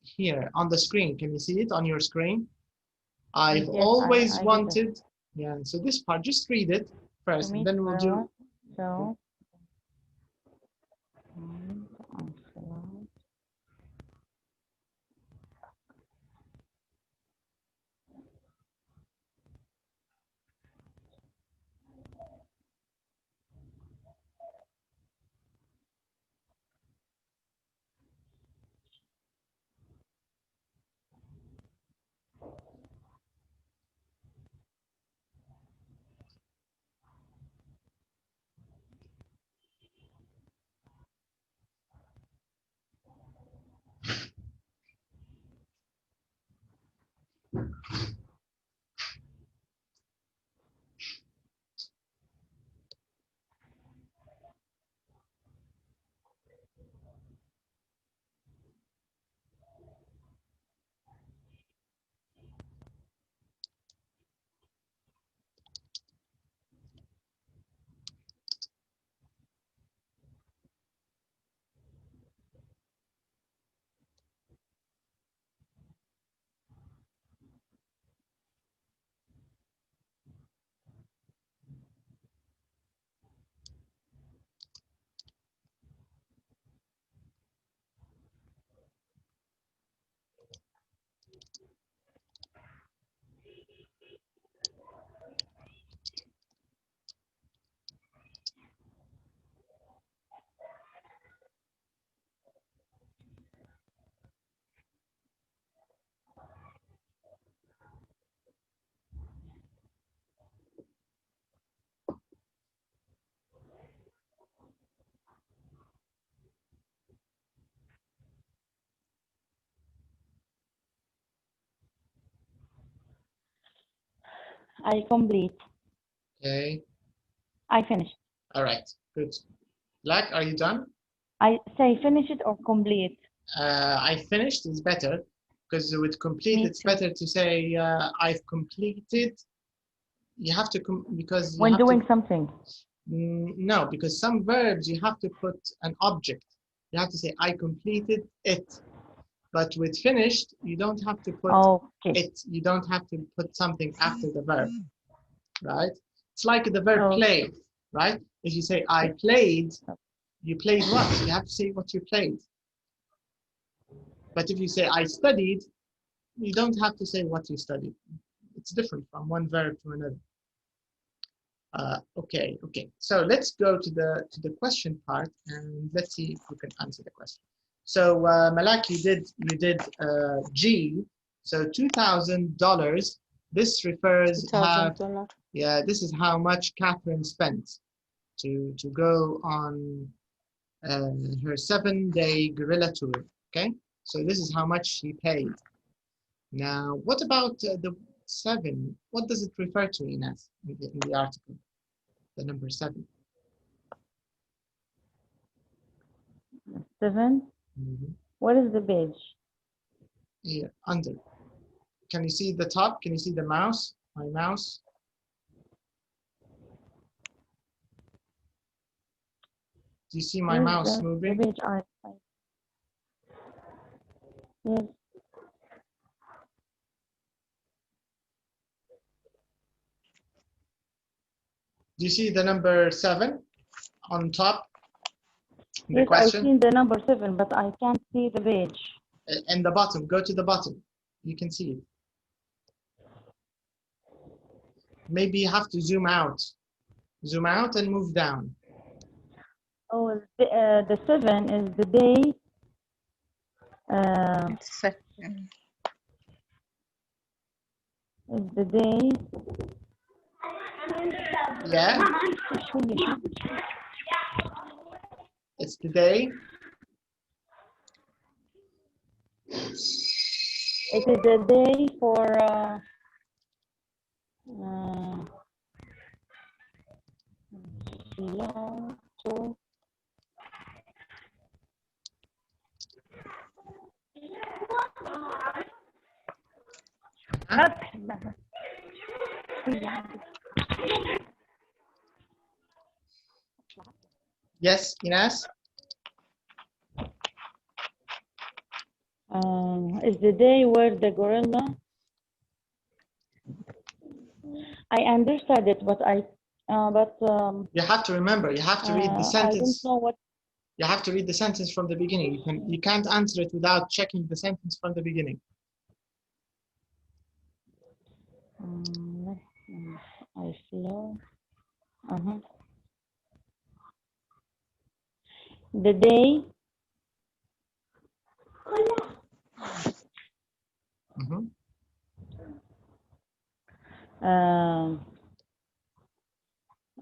Here on the screen, can you see it on your screen? I've Yes, always I wanted, yeah, so this part, just read it first, and then we'll do. So, I complete. Okay. I finished. All right, good. Black, are you done? I say finish it or complete. I finished is better. Because with complete, Me it's too. better to say I've completed. You have to because you When have doing to, something. no, because some verbs you have to put an object. You have to say I completed it. But with finished, you don't have to put Okay. it. You don't have to put something after the verb, right? It's like the verb Okay. played, right? If you say I played, you played what? You have to say what you played. But if you say I studied, you don't have to say what you studied. It's different from one verb to another. Okay. So let's go to the question part and let's see if we can answer the question. So Malak, you did G. So $2,000. This refers how, $2,000. yeah, this is how much Catherine spent to go on her 7-day gorilla tour. Okay, so this is how much she paid. Now, what about the 7? What does it refer to, Ines, in the article? The number 7. 7. What is the page? Here, under. Can you see the top? Can you see the mouse? My mouse? Do you see my mouse moving? The page yes. Do you see the number 7 on top? The Yes, question? I've seen the number 7, but I can't see the page. And the bottom. Go to the bottom. You can see it. Maybe you have to zoom out. Zoom out and move down. Oh, the 7 is the day. Is the day. Yeah? It's the day. It is a day for Yes, Ines? is the day where the gorilla. I understand it, but you have to remember. You have to read the sentence. I don't know what. You have to read the sentence from the beginning. You can't answer it without checking the sentence from the beginning. I flow. The day.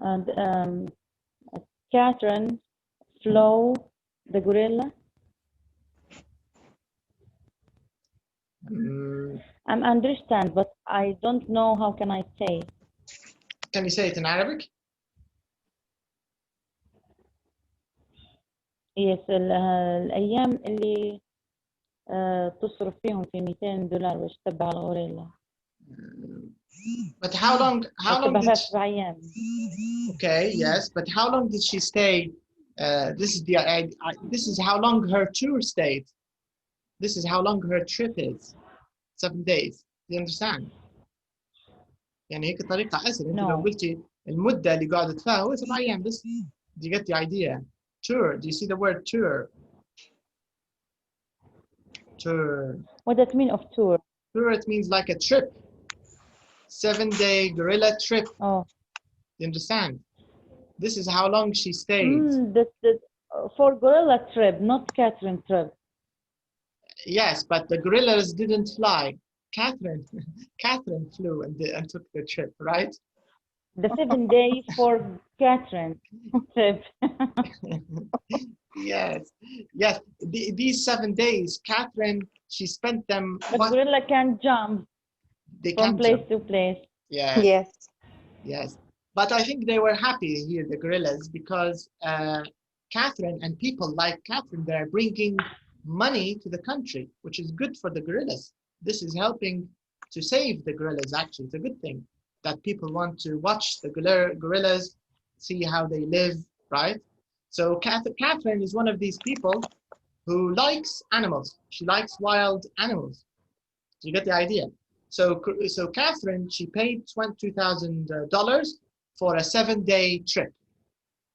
And Catherine flew the gorilla. I understand, but I don't know how can I say. Can you say it in Arabic? Yes, الأيام اللي تصرف فيهم في $200 باش تتبع الغوريلا. But how long did she... Okay, yes, but how long did she stay? This is how long her tour stayed. This is how long her trip is. 7 days. Do you understand? يعني هيك طريقة أسهل. أنت لو قلتي المدة اللي قعدت فيها هو 7 أيام بس. Do you get the idea? Tour. Do you see the word tour? Tour. What does it mean of tour? Tour, it means like a trip. 7-day gorilla trip. Oh. You understand? This is how long she stayed. For gorilla trip, not Catherine trip. Yes, but the gorillas didn't fly. Catherine flew and took the trip, right? The 7 days for Catherine trip. Yes. These 7 days, Catherine, she spent them. But gorilla can jump from place to place. Yes. But I think they were happy here, the gorillas, because Catherine and people like Catherine, they're bringing money to the country, which is good for the gorillas. this is helping to save the gorillas. Actually, it's a good thing that people want to watch the gorillas, see how they live, right? So Catherine is one of these people who likes animals. She likes wild animals. Do you get the idea? So Catherine, she paid $2,000 for a 7-day trip,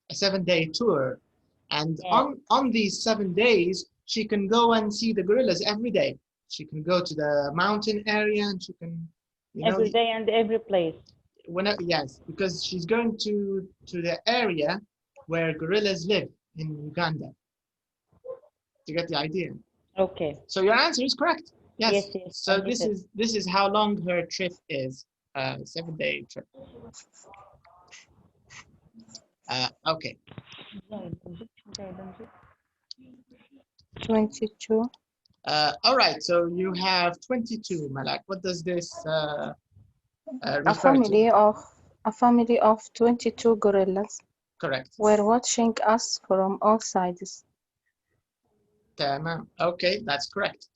a 7-day tour. And on these 7 days, she can go and see the gorillas every day. She can go to the mountain area and she can, you know, every day and every place. Whenever, yes, because she's going to the area where gorillas live in Uganda. Do you get the idea? Okay. So your answer is correct. Yes. Yes. So this is how long her trip is. 7-day trip. Okay. 22. All right. So you have 22, Malak. What does this refer to? A family of 22 gorillas. Correct. Were watching us from all sides. Okay, that's correct.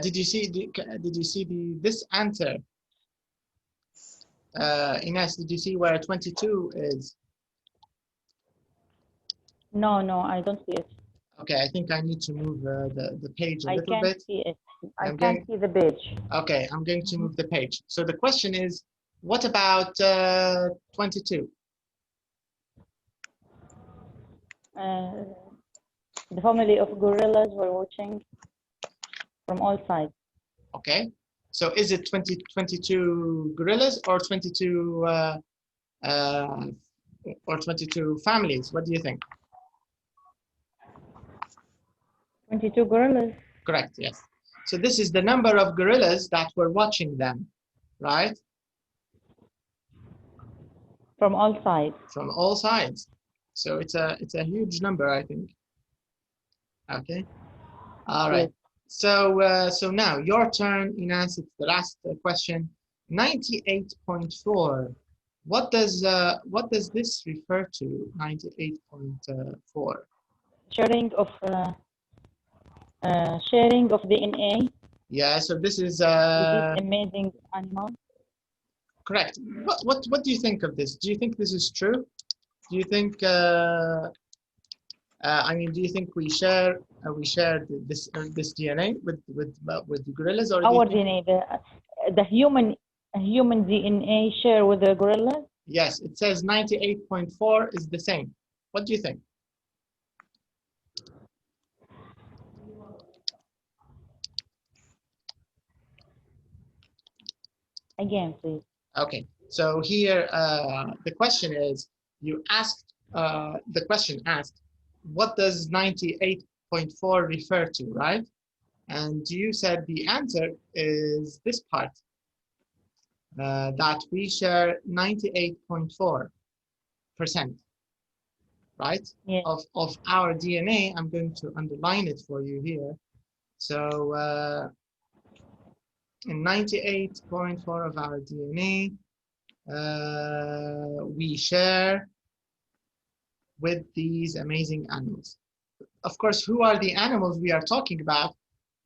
Did you see this answer? Ines, did you see where 22 is? No, I don't see it. Okay, I think I need to move the page a little bit. I can't see it. I can't see the page. Okay, I'm going to move the page. So the question is, what about 22? The family of gorillas were watching from all sides. Okay, so is it 22 gorillas or 22 families? What do you think? 22 gorillas. Correct, yes. So this is the number of gorillas that were watching them, right? From all sides. From all sides. So it's a huge number, I think. Okay. All right. Yes. So now your turn, Ines. It's the last question. 98.4. What does this refer to? 98.4. Sharing of DNA. Yeah. So this is with this amazing animal. Correct. What do you think of this? Do you think this is true? Do you think? I mean, do you think we share this DNA with the gorillas, or our DNA, the human DNA share with the gorilla? Yes, it says 98.4 is the same. What do you think? Again, please. Okay, so here the question is, you asked the question asked, what does 98.4 refer to, right? And you said the answer is this part, that we share 98.4%, right? Yes. Of our DNA. I'm going to underline it for you here. So in 98.4 of our DNA, we share with these amazing animals. Of course, who are the animals we are talking about?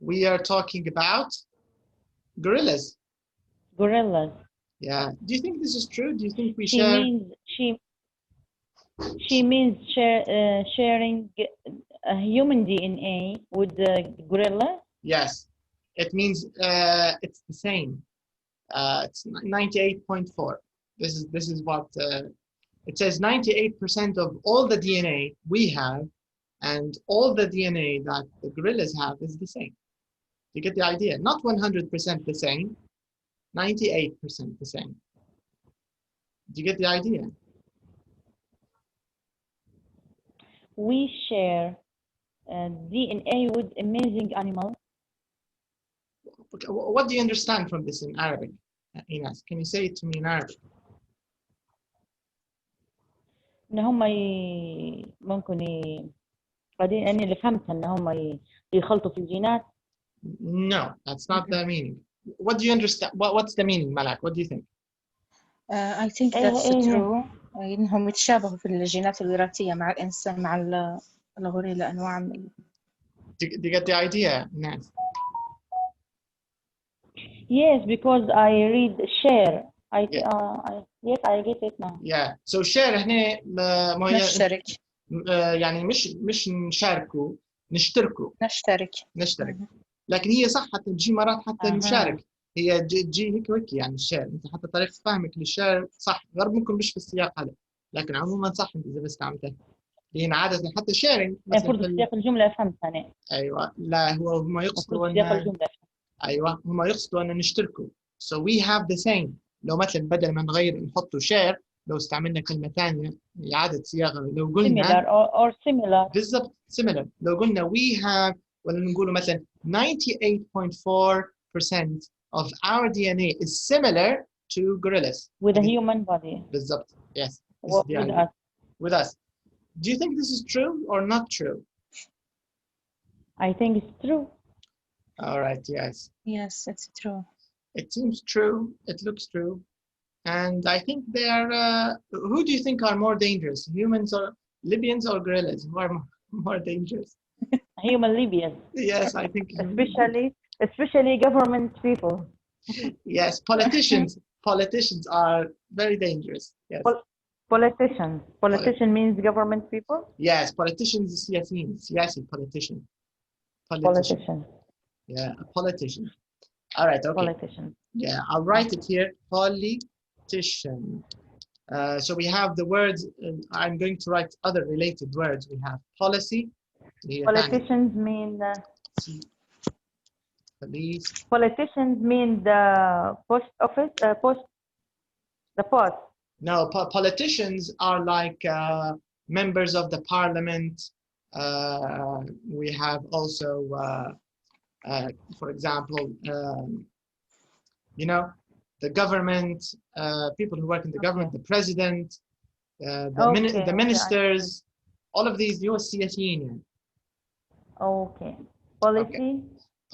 We are talking about gorillas. Gorillas. Yeah. Do you think this is true? Do you think we share? She means sharing a human DNA with the gorilla? Yes. It means it's the same. It's 98.4. This is what it says. 98% of all the DNA we have and all the DNA that the gorillas have is the same. You get the idea? Not 100% the same, 98% the same. Do you get the idea? We share DNA with amazing animals. Okay. What do you understand from this in Arabic, Ines? Can you say it to me in Arabic? إن هم ممكن بعدين أنا اللي فهمتها إن هم يخلطوا في الجينات. No, that's not the meaning. What do you understand? What's the meaning, Malak? What do you think? I think that's true. إنهم يتشابهوا في الجينات الوراثية مع الإنسان مع الغوريلا أنواع من. Do you get the idea, Ines? Yes, because I read share. Yeah. Yes, I get it now. Yeah. So share هنا ما هي نشترك. يعني مش نشاركوا، نشتركوا. نشترك. لكن هي صح حتى تجي مرات حتى نشارك، هي تجي هيك وهيك يعني الشير، انت حتى طريقه فهمك للشير صح، غير ممكن مش في السياق هذا، لكن عموما صح انت اذا بس استعملتها، لان عاده حتى شيرنج المفروض في سياق الجمله فهمت انا. ايوه لا هم يقصدوا في سياق الجمله. ايوه هم يقصدوا ان نشتركوا. So we have the same. لو مثلا بدل ما نغير نحطوا share، لو استعملنا كلمه ثانيه اعاده صياغه، لو قلنا similar or similar. بالضبط similar. لو قلنا we have، ولا نقول مثلا 98.4% of our DNA is similar to gorillas. With a human body. بالضبط. Yes. With us. With us. Do you think this is true or not true? I think it's true. All right. Yes. Yes, it's true. It seems true. It looks true. And I think they are. Who do you think are more dangerous, humans or Libyans or gorillas? Who are more dangerous? Human Libyans. Yes, I think. Especially government people. Yes, politicians are very dangerous. Yes. Politician means government people. Yes, politicians is سياسي politician. Yeah, a politician. All right. Okay. Politician. Yeah, I'll write it here. Politician. So we have the words. I'm going to write other related words. We have policy. Politicians mean. Police. Politicians mean the post office. The post. No, politicians are like members of the parliament. We have also, for example, you know, the government, people who work in the government, the president, the ministers, all of these US سياسيين. Okay. Policy.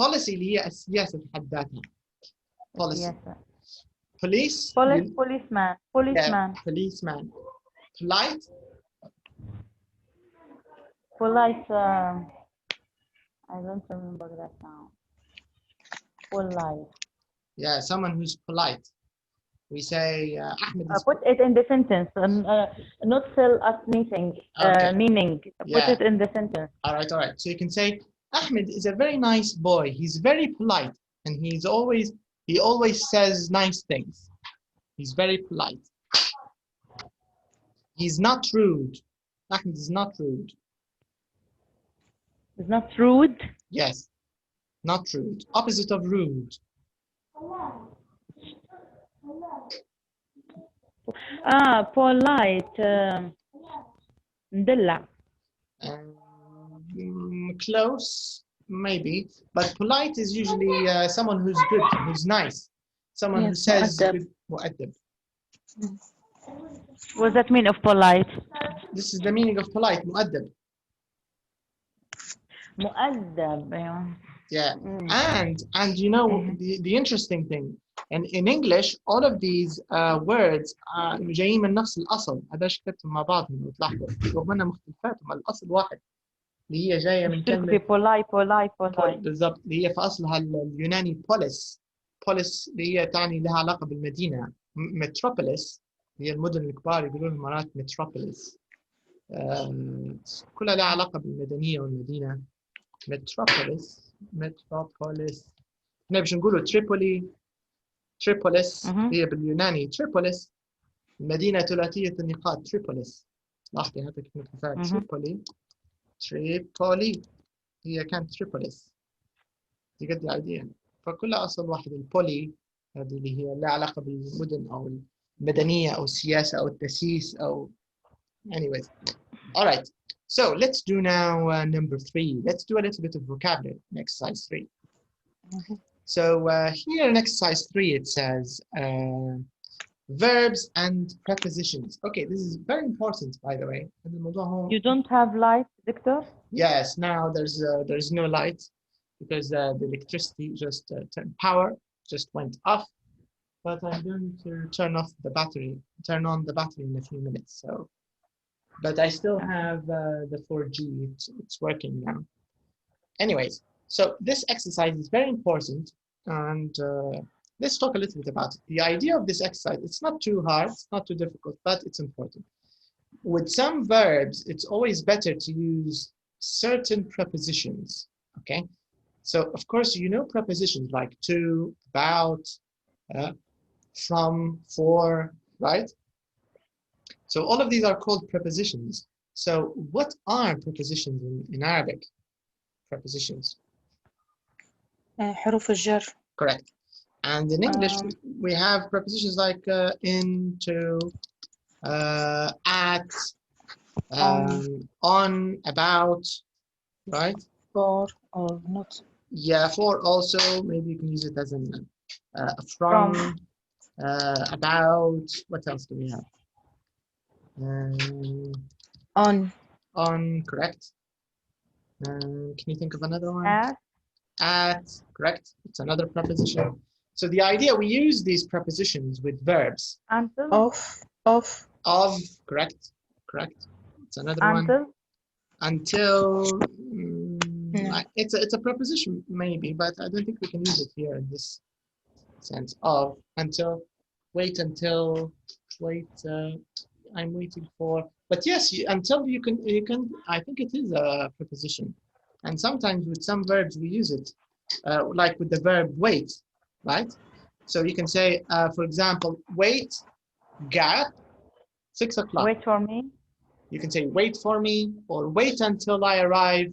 Policy اللي هي السياسة في حد ذاتها. Policy. Police. Policeman. Yeah, policeman. Polite. I don't remember that now. Polite. Yeah, someone who's polite. We say Ahmed is put it in the sentence. Not tell us anything. Okay. Meaning. Put Yeah. it in the sentence. All right. So you can say Ahmed is a very nice boy. He's very polite, and he always says nice things. He's very polite. He's not rude. Ahmed is not rude. Is not rude? Yes, not rude. Opposite of rude. Polite. مدلع. Close, maybe, but polite is usually someone who's good, who's nice, someone who says مؤدب. What's that mean of polite? This is the meaning of polite, مؤدب. مؤدب. Yeah. And you know the interesting thing, and in English all of these words جايين من نفس الأصل. هذا كتبتهم مع بعضهم وتلاحظوا رغم أنها مختلفاتهم الأصل واحد، اللي هي جاية من كلمة polite. بالضبط، اللي هي في أصلها اليوناني polis اللي هي تعني لها علاقة بالمدينة. metropolis هي المدن الكبار يقولون مرات metropolis. كلها لها علاقة بالمدنية والمدينة. metropolis. احنا باش نقولوا تريبوليس هي باليوناني تريبوليس، المدينة ثلاثية النقاط تريبوليس. لاحظي حتى كيف نكتبها تريبولي هي كانت تريبوليس. دي قد عادية، فكلها أصل واحد. البولي هذه اللي هي لها علاقة بالمدن أو المدنية أو السياسة أو التسييس أو anyways. All right. So let's do now number 3. Let's do a little bit of vocabulary in exercise 3. So here in exercise 3 it says verbs and prepositions. Okay, this is very important, by the way. You don't have light, Victor? Yes, now there's no light because the electricity just power just went off. But I'm going to turn on the battery in a few minutes. So. But I still have the 4G, it's working now. Anyways, so this exercise is very important, and let's talk a little bit about it. The idea of this exercise, it's not too hard, it's not too difficult, but it's important. With some verbs, it's always better to use certain prepositions, okay? So, of course, you know prepositions like to, about, from, for, right? So all of these are called prepositions. So what are prepositions in Arabic? Prepositions. حروف الجر. Correct. And in English, we have prepositions like in, to, at, on, about, right? For or not. Yeah, for also, maybe you can use it as in from, about, what else do we have? On, correct. Can you think of another one? At, correct. It's another preposition. So the idea, we use these prepositions with verbs. Until. Of, correct. Correct. It's another one. Until. No. It's a preposition maybe, but I don't think we can use it here in this sense. Of, until, wait until, wait. I'm waiting for. But yes, until you can. I think it is a preposition, and sometimes with some verbs we use it, like with the verb wait, right? So you can say, for example, wait, gap, 6 o'clock. Wait for me. You can say wait for me or wait until I arrive.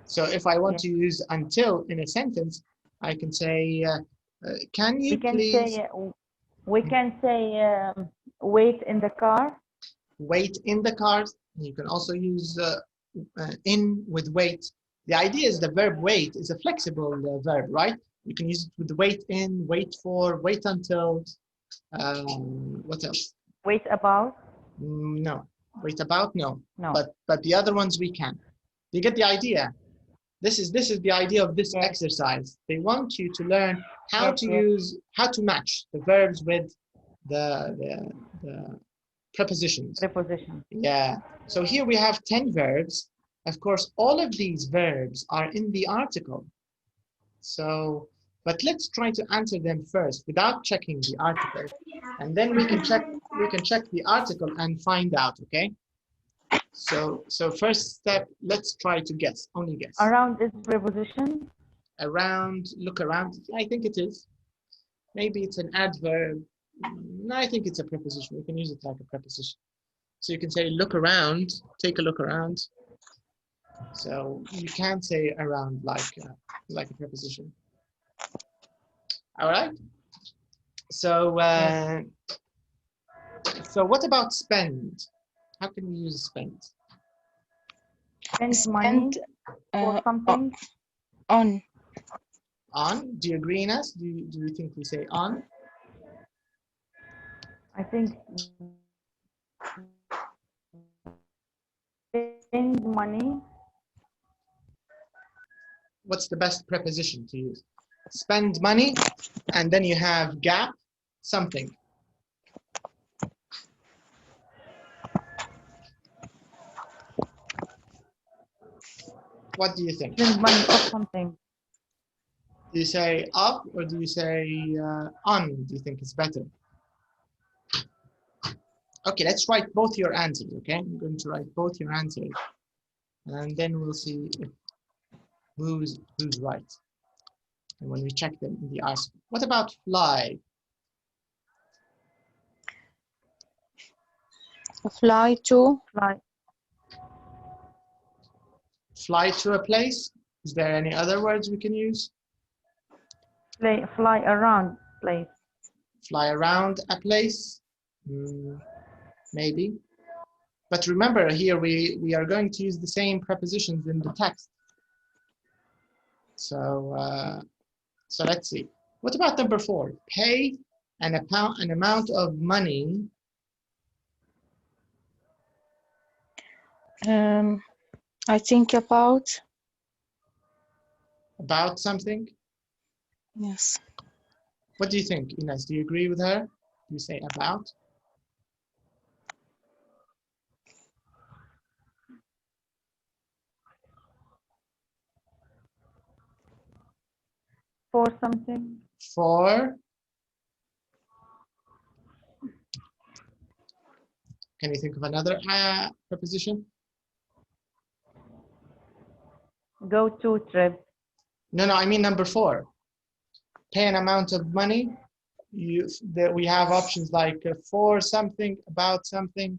So if I want to use until in a sentence, I can say, can you please? We can say wait in the car. Wait in the car. You can also use in with wait. The idea is the verb wait is a flexible verb, right? You can use it with wait in, wait for, wait until. What else? Wait about. No. Wait about, no. No. But the other ones we can. You get the idea? This is the idea of this exercise. They want you to learn how to match the verbs with the prepositions. Preposition. Yeah. So here we have 10 verbs. Of course, all of these verbs are in the article. So, but let's try to answer them first without checking the article, and then we can check the article and find out. Okay. So first step, let's try to guess. Only guess. Around is preposition. Around, look around. I think it is. Maybe it's an adverb. No, I think it's a preposition. We can use it like a preposition. So you can say look around, take a look around. So you can say around like a preposition. All right. So so what about spend? How can we use spend? Spend money for something. On. On. Do you agree, Ines? Do you think we say on? I think spend money. What's the best preposition to use? Spend money, and then you have gap, something. What do you think? Spend money for something. Do you say up or do you say on? Do you think it's better? Okay, let's write both your answers, okay? I'm going to write both your answers, and then we'll see if who's right. And when we check them in the article. What about fly? Fly to. Fly to a place. Is there any other words we can use? Fly around place. Fly around a place. Maybe. But remember here we are going to use the same prepositions in the text. So so let's see. What about number 4? Pay an amount of money. I think about something. Yes. What do you think, Ines? Do you agree with her? Do you say about? For something. For, can you think of another preposition? Go to trip. No, I mean number 4. Pay an amount of money. We have options like for something, about something.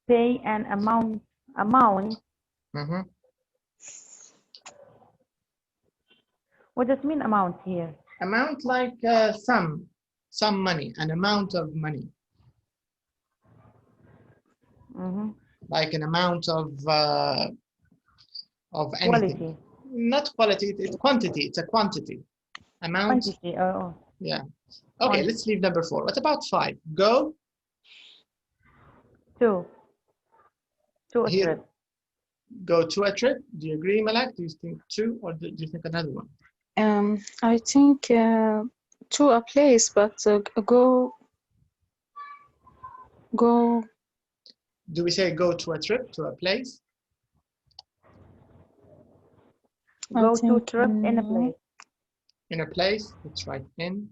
Pay an amount. Mm-hmm. What does mean amount here? Amount like some money, an amount of money. Mm-hmm. Like an amount of anything. Quality. Not quality, it's quantity. It's a quantity. Amount. Quantity. Oh. Yeah. Okay, let's leave number 4. What about 5? Go. To a trip. Go to a trip. Do you agree, Malak? Do you think 2, or do you think another one? I think to a place, but go. Do we say go to a trip, to a place? Go to trip in a place. In a place, let's write in.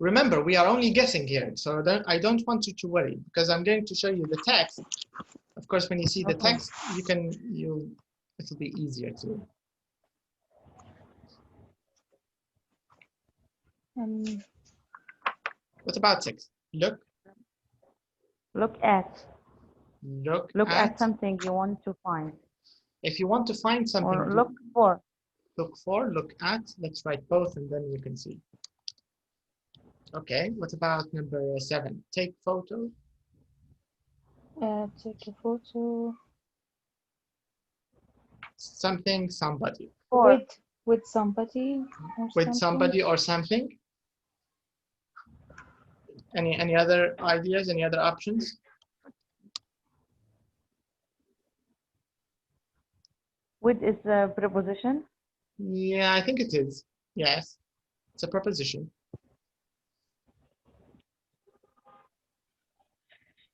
Remember, we are only guessing here, so I don't want you to worry, because I'm going to show you the text. Of course, when you see the text, it'll be easier to. What about 6? Look. Look at. Look at something you want to find. If you want to find something. Or look for. Look for, look at. Let's write both and then you can see. Okay, what about number 7? Take photo. Take a photo. Something, somebody. With somebody. With somebody or something. Any other ideas? Any other options? With is a preposition? Yeah, I think it is. Yes, it's a preposition.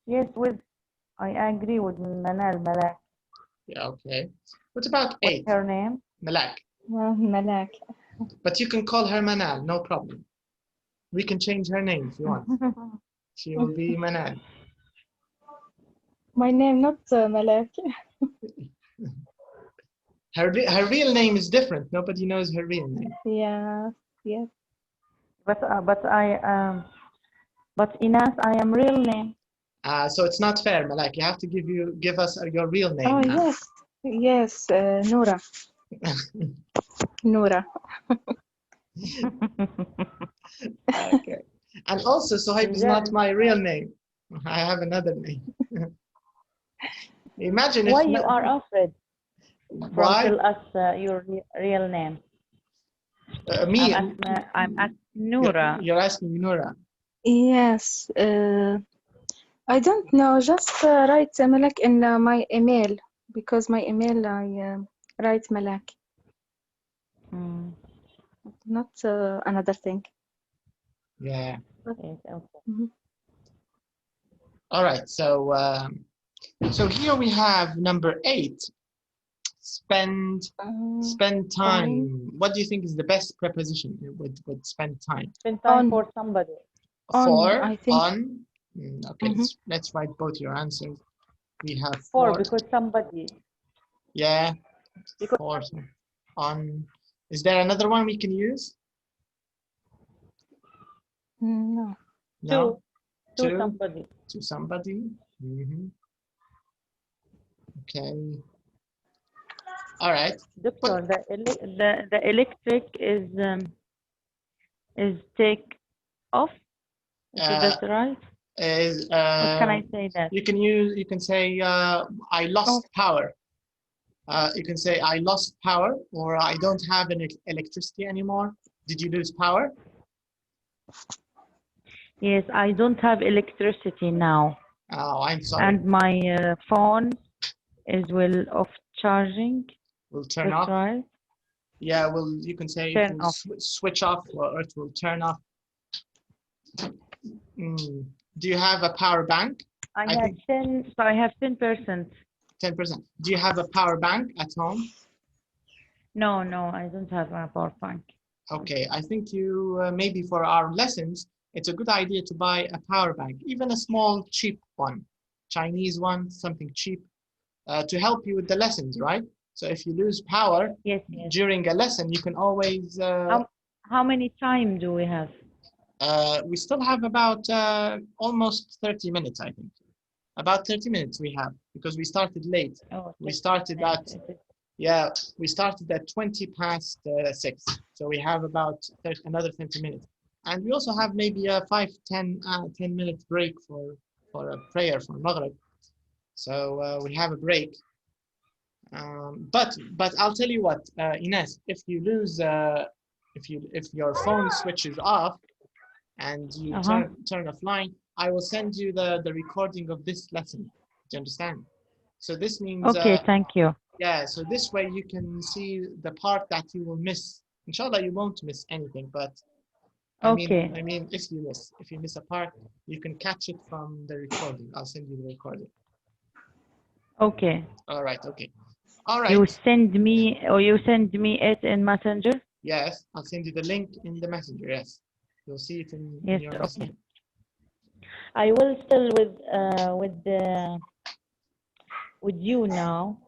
Yes, with. I agree with Malak. Yeah, okay. What about 8? What's her name? Malak. Malak. But you can call her Manal, no problem. We can change her name if you want. She will be Manal. My name, not Malak. Her real name is different. Nobody knows her real name. Yeah. But Inas, I am real name. So it's not fair, Malak. You have to give us your real name. Oh now. yes, Noura. Noura. Okay. And also, Suhaib is not my real name. I have another name. Imagine why if you are afraid. Why? Tell us your real name. Me. I'm asking Noura. You're asking Noura. Yes. I don't know. Just write Malak in my email, because my email I write Malak. Not another thing. Yeah. Yes, okay. All right. So here we have number 8. Spend time. What do you think is the best preposition with spend time? Spend time for somebody. I think. On. Okay, let's write both your answers. We have for because somebody. Yeah. For on. Is there another one we can use? No. No. To somebody. To somebody. Okay. All right. Doctor, the electric is take off. Is that right? What can I say that? You can say I lost power. You can say I lost power, or I don't have any electricity anymore. Did you lose power? Yes, I don't have electricity now. Oh, I'm sorry. And my phone is off charging. Will turn off. Right? Yeah, well, you can say it will switch off, or it will turn off. Do you have a power bank? I have think 10, so I have 10%. 10%. Do you have a power bank at home? No, I don't have a power bank. Okay, I think you maybe for our lessons, it's a good idea to buy a power bank, even a small, cheap one, Chinese one, something cheap, to help you with the lessons, right? So if you lose power Yes. during a lesson, you can always. How many time do we have? We still have about almost 30 minutes, I think. About 30 minutes we have because we started late. Oh, We started at. Yeah, we started at 20 past 6. So we have about another 20 minutes. And we also have maybe a 10 minute break for a prayer for Maghrib. So we have a break. But I'll tell you what, Ines, if you lose, if your phone switches off and you turn offline, I will send you the recording of this lesson. Do you understand? So this means. Okay, thank you. Yeah, so this way you can see the part that you will miss. Inshallah, you won't miss anything, but I mean, if you miss a part, you can catch it from the recording. I'll send you the recording. Okay. All right. Okay. All right. You send me it in Messenger? Yes, I'll send you the link in the Messenger. Yes, you'll see it in your Messenger. I will still with you now.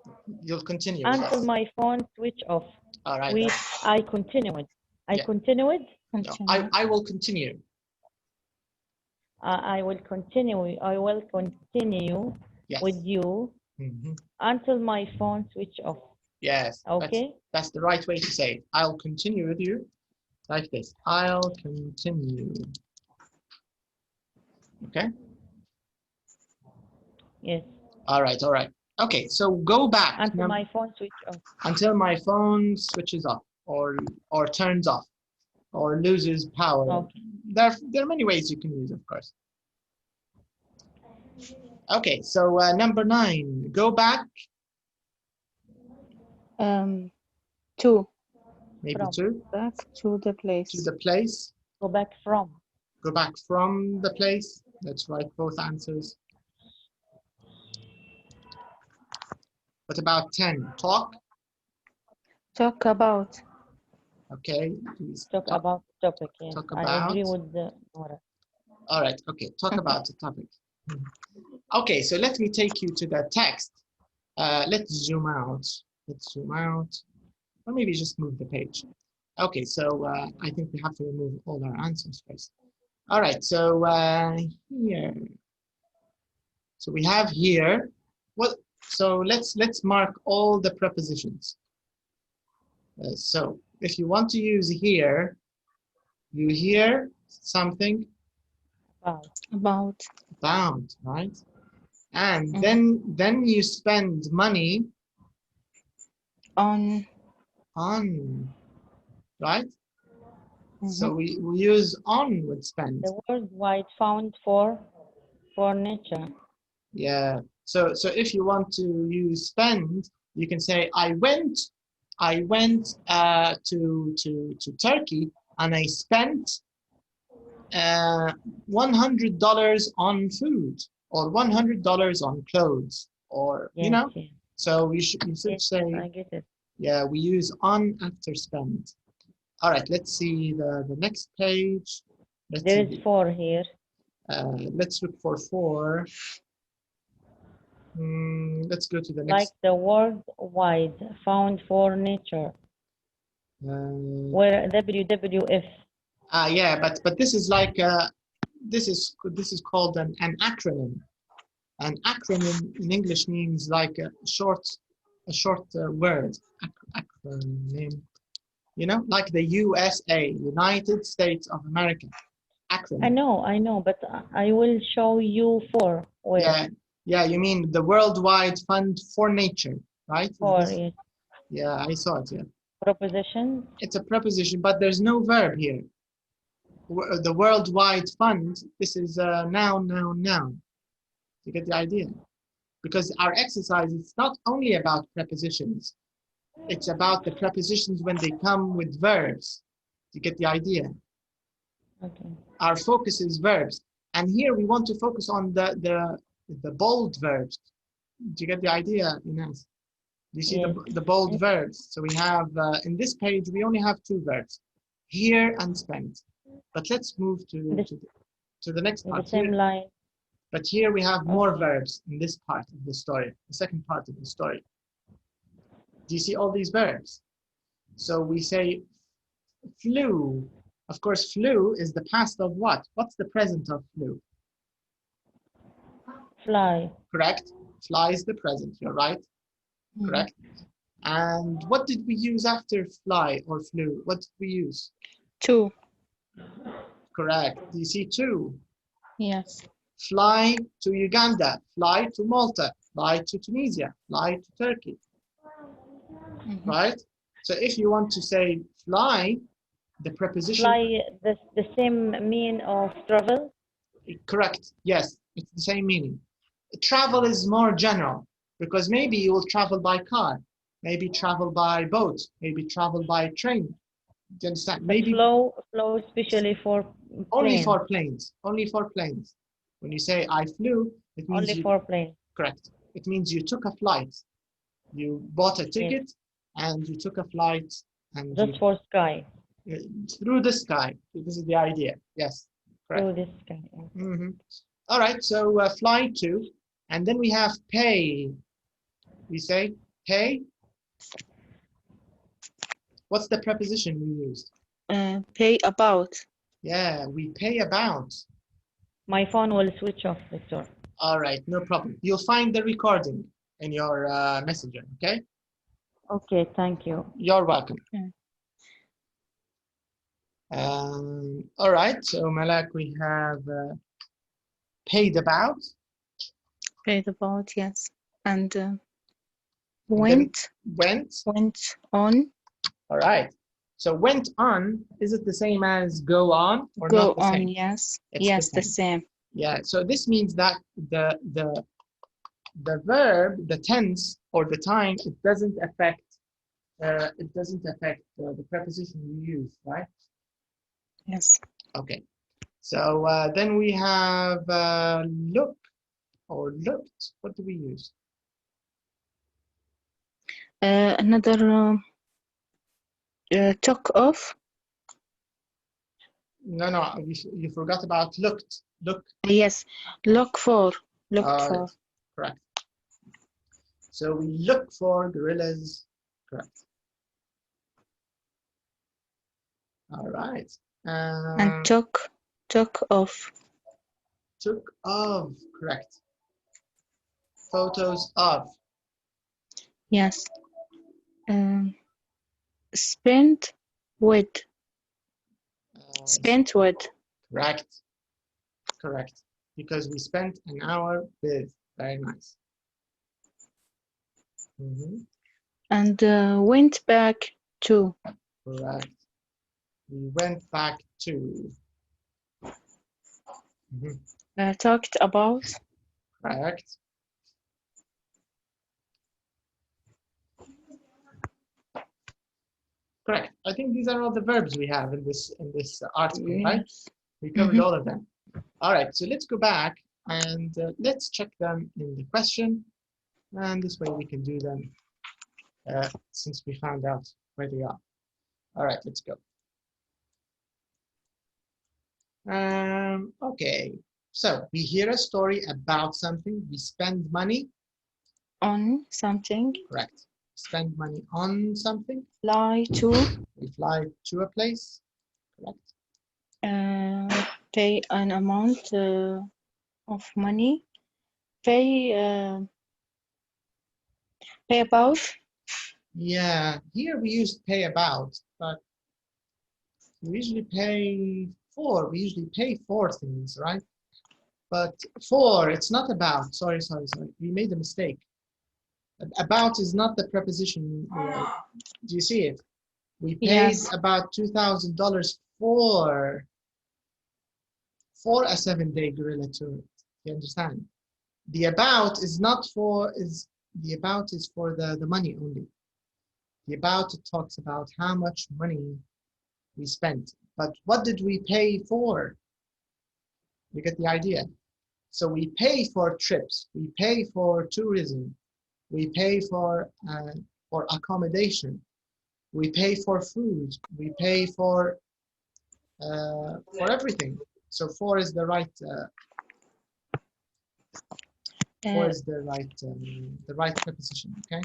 You'll continue until my phone switch off. All right. I continued. I continued. No, I will continue. I will continue. I will continue with you until my phone switch off. Yes. Okay. That's the right way to say it. I'll continue with you like this. I'll continue. Okay. Yes. All right. All right. Okay. So go back until my phone switch off. Until my phone switches off, or turns off, or loses power. Okay. There are many ways you can use, of course. Okay. So number 9. Go back. 2. Maybe from. 2. Back to the place. To the place. Go back from. Go back from the place. Let's write both answers. What about 10? Talk. Talk about. Okay. Please talk about the topic. Yes. Talk I about. agree with the. All right. Okay. Talk about the topic. Okay. So let me take you to the text. Let's zoom out. Let's zoom out. Or maybe just move the page. Okay. So I think we have to remove all our answers first. All right. So here. So we have here. What? So let's mark all the prepositions. So if you want to use here, you hear something about, right? And then you spend money on, right? So we use on with spend. The worldwide fund for nature. Yeah. So if you want to use spend, you can say I went to Turkey and I spent $100 on food, or $100 on clothes, or yes, you know. Yes. So you should say. I get it. Yeah, we use on after spend. All right. Let's see the next page. There is 4 here. Let's look for 4. Let's go to the next. Like the worldwide fund for nature. Where WWF. Yeah, but this is like this is called an acronym. An acronym in English means like a short word. Acronym. You know, like the USA, United States of America. Acronym. I know, but I will show you 4. Where? Yeah, you mean the Worldwide Fund for Nature, right? Yes. Yeah, I saw it, yeah. Preposition? It's a preposition, but there's no verb here. The Worldwide Fund, this is a noun. You get the idea? Because our exercise is not only about prepositions. It's about the prepositions when they come with verbs. You get the idea? Okay. Our focus is verbs. And here we want to focus on the the bold verbs. Do you get the idea, Ines? Do you see the bold verbs? So we have, in this page, we only have two verbs, here and spent. But let's move to the next part. The same here. line. But here we have more verbs in this part of the story, the second part of the story. Do you see all these verbs? So we say flew. Of course, flew is the past of what? What's the present of flew? Fly. Correct. Fly is the present. You're right. Correct. And what did we use after fly or flew? What did we use? To. Correct. Do you see to? Yes. Fly to Uganda, fly to Malta, fly to Tunisia, fly to Turkey. Right? So if you want to say fly, the preposition. Fly, the same mean of travel? Correct. Yes, it's the same meaning. Travel is more general because maybe you will travel by car, maybe travel by boat, maybe travel by train. Do you understand? Maybe flow especially for planes. Only for planes. Only for planes. When you say I flew, it means only for planes. Correct. It means you took a flight. You bought a ticket and you took a flight and just for sky. Through the sky. This is the idea. Yes. Correct. Through the sky. All right. So fly to, and then we have pay. We say pay. What's the preposition we used? Pay about. Yeah, we pay about. My phone will switch off, Victor. All right, no problem. You'll find the recording in your messenger, okay? Okay, thank you. You're welcome. All right, so Malak, we have paid about. Paid about, yes. And went on. All right. So went on, is it the same as go on or go not the on, same? yes. It's yes, the same. Yeah, so this means that the verb, the tense or the time, it doesn't affect the preposition you use, right? Yes. Okay. So then we have look or looked. What do we use? Another took off. No, you forgot about looked. Look. Yes, look for. Looked for. Correct. So we look for gorillas. Correct. All right. And took off. Took of. Correct. Photos of. Yes. Spent with. Spent with. Correct. Correct. Because we spent an hour with. Very nice. And went back to. Correct. We went back to. Talked about. Correct. Correct. I think these are all the verbs we have in this article, right? We covered all of them. All right. So let's go back and let's check them in the question, and this way we can do them since we found out where they are. All right. Let's go. Okay. So we hear a story about something. We spend money on something. Correct. Spend money on something. Fly to. We fly to a place. Correct. Pay an amount of money. Pay about. Yeah, here we used pay about, but we usually pay for. We usually pay for things, right? But for, it's not about. Sorry. We made a mistake. About is not the preposition. Do you see it? We paid about $2,000 for a 7-day gorilla tour. You understand? The about is not for, the about is for the money only. The about, it talks about how much money we spent. But what did we pay for? You get the idea? So we pay for trips, we pay for tourism, we pay for accommodation, we pay for food, we pay for everything. So for is the right for is the right preposition. Okay.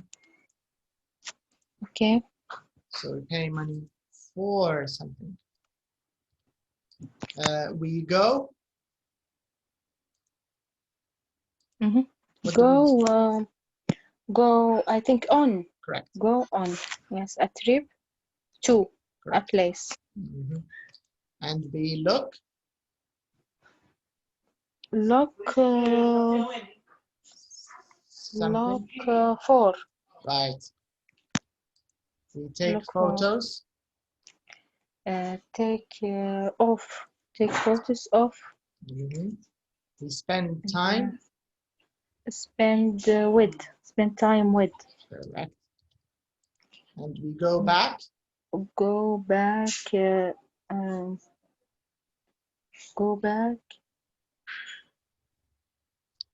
Okay. So we pay money for something. We go. Mm-hmm. What do we Go. Go. I think on. Correct. Go on. Yes. A trip to Correct. a place. Mm-hmm. And we look. Look. Something. Look for. Right. We take Look photos. Take off. Take photos of. Mm-hmm. We spend time. Spend with. Spend time with. Correct. And we go back. Go back. Go back.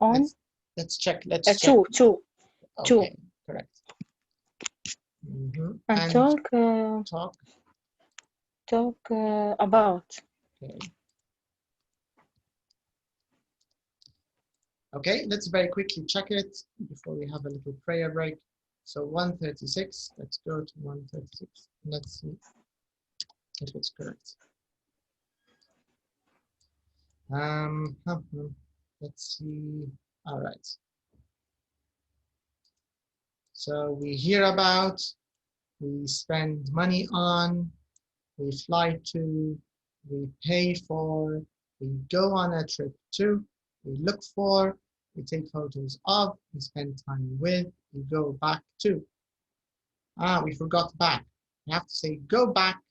On. Let's check. Let's check. To. Okay. Correct. Mm-hmm. And talk about. Okay. Okay, let's very quickly check it before we have a little prayer break. So 136, let's go to 136. Let's see if it's correct. Let's see. All right. So we hear about, we spend money on, we fly to, we pay for, we go on a trip to, we look for, we take photos of, we spend time with, we go back to. We forgot back. We have to say go back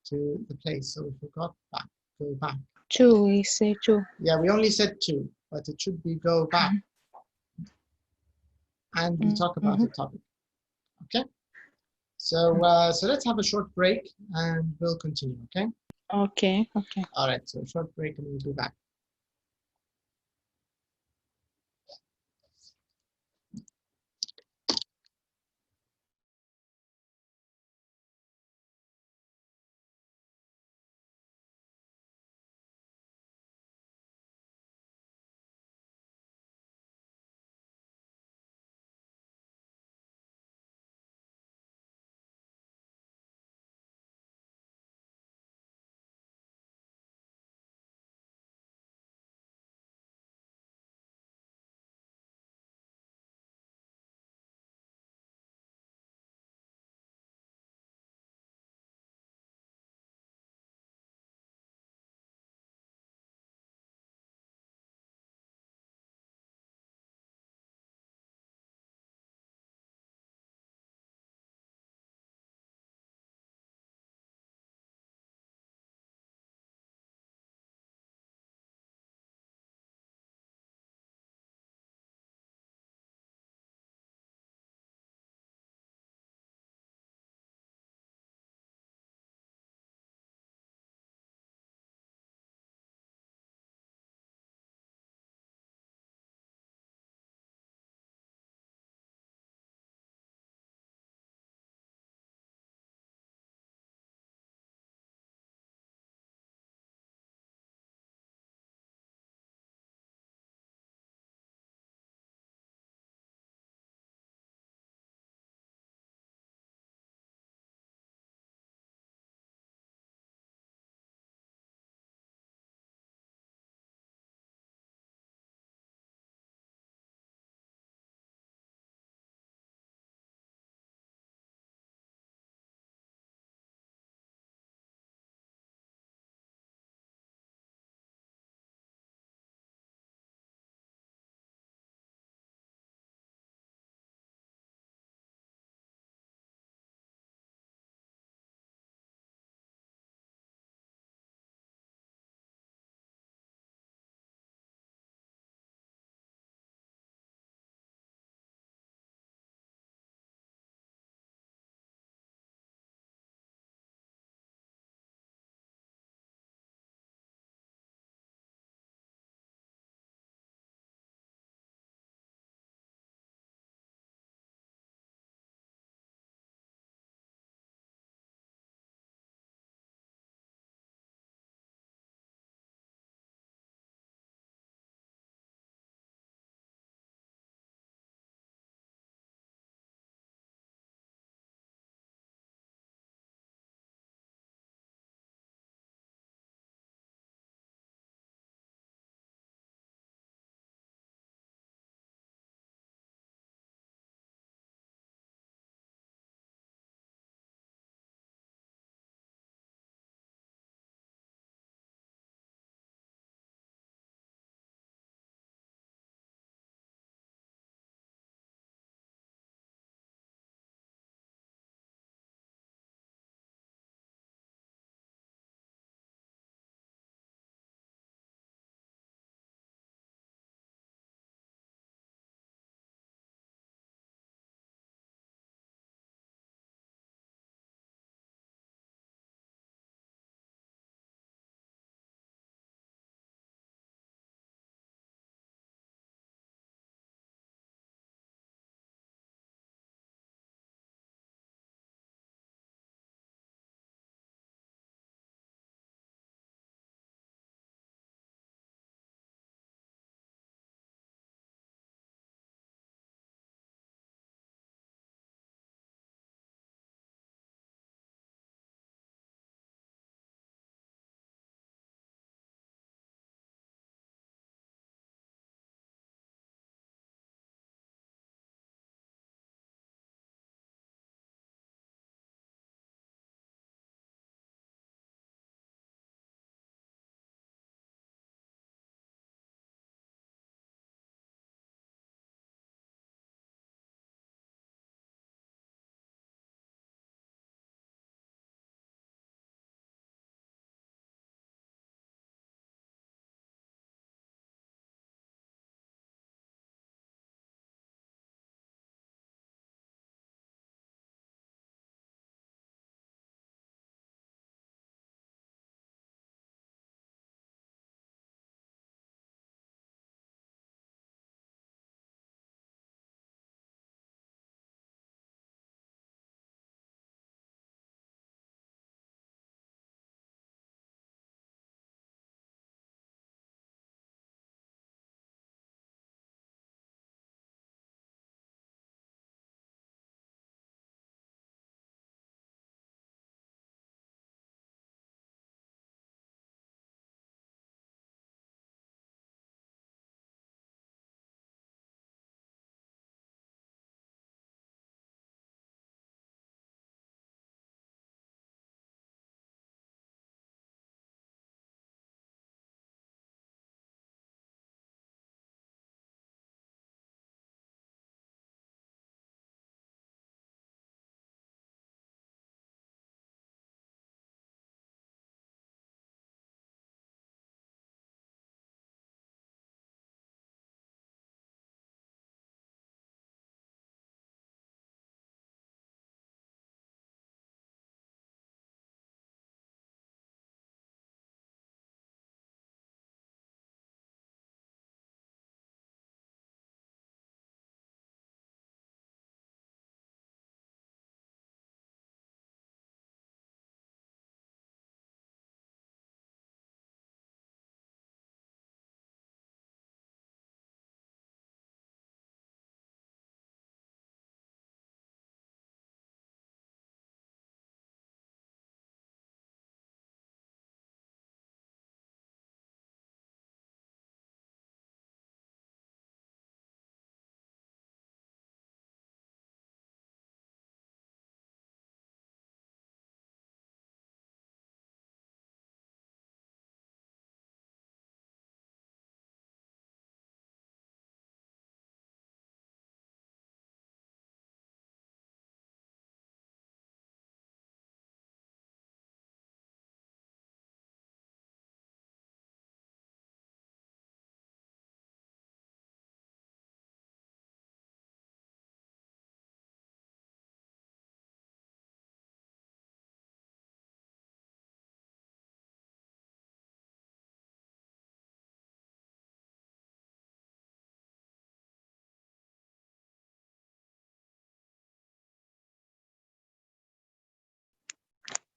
to the place. So we forgot back, go back. To, we say to. Yeah, we only said to, but it should be go back. And we talk about the topic. Okay? So so let's have a short break and we'll continue, okay? Okay, okay. All right, so short break and we'll be back.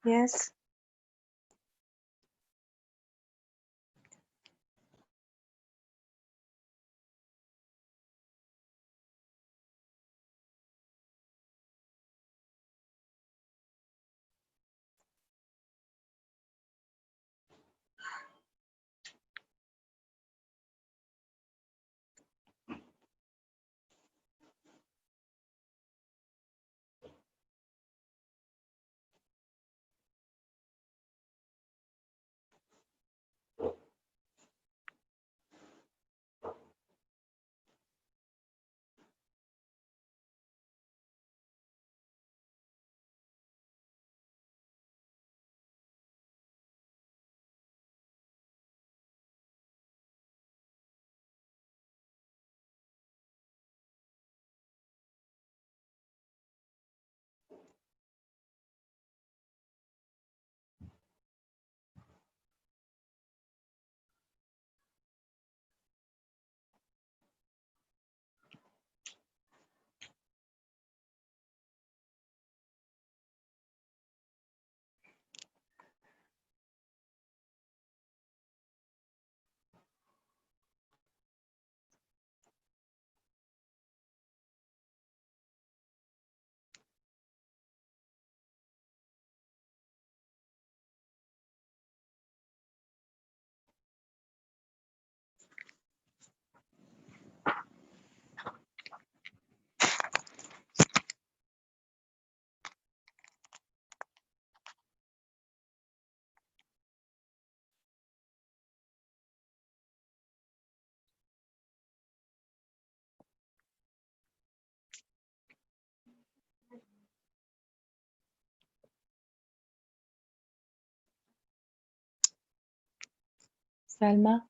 Yes. Salma.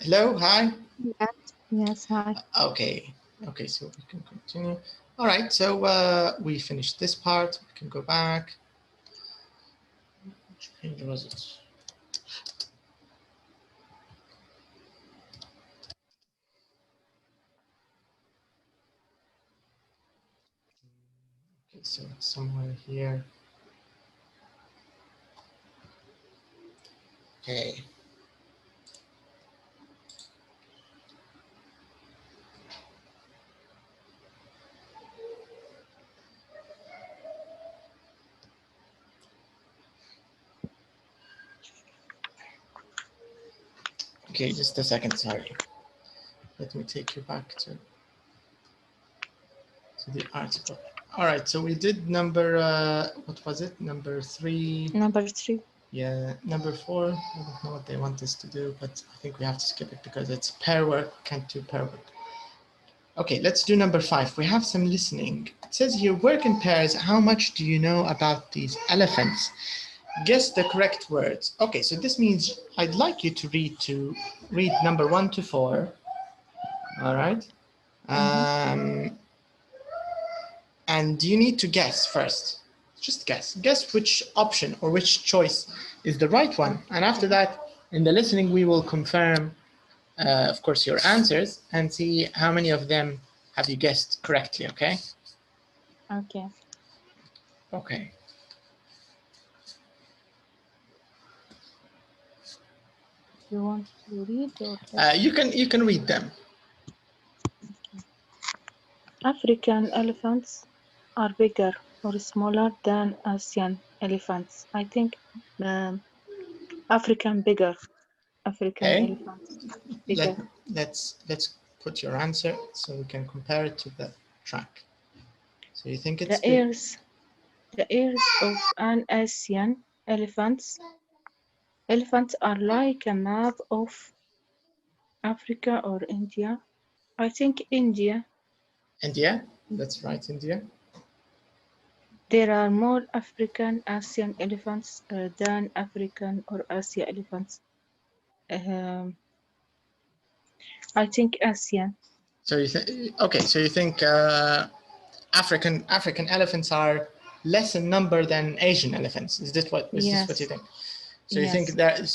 Hello, hi. Yes. Yes. Hi. Okay, so we can continue. All right, so we finished this part. We can go back. Which page was it? Okay, so it's somewhere here. Okay. Okay, just a second, sorry. Let me take you back to the article. All right, so we did number, what was it? Number 3. Number 3. Yeah, number 4. I don't know what they want us to do, but I think we have to skip it because it's pair work. Can't do pair work. Okay, let's do number 5. We have some listening. It says here, work in pairs. How much do you know about these elephants? Guess the correct words. Okay, so this means I'd like you to read number 1 to 4. All right. And you need to guess first. Just guess. Guess which option or which choice is the right one. And after that, in the listening, we will confirm, of course, your answers and see how many of them have you guessed correctly, okay? Okay. Okay. You want to read or you can read them. African elephants are bigger or smaller than Asian elephants. I think African bigger. African Okay. elephants bigger. Let's put your answer so we can compare it to the track. So you think it's The ears of an Asian elephants are like a map of Africa or India. I think India. India? That's right, India. There are more African Asian elephants than African or Asia elephants. I think Asian. So you think okay? So you think African elephants are less in number than Asian elephants? Is this what Yes. what you think? So Yes.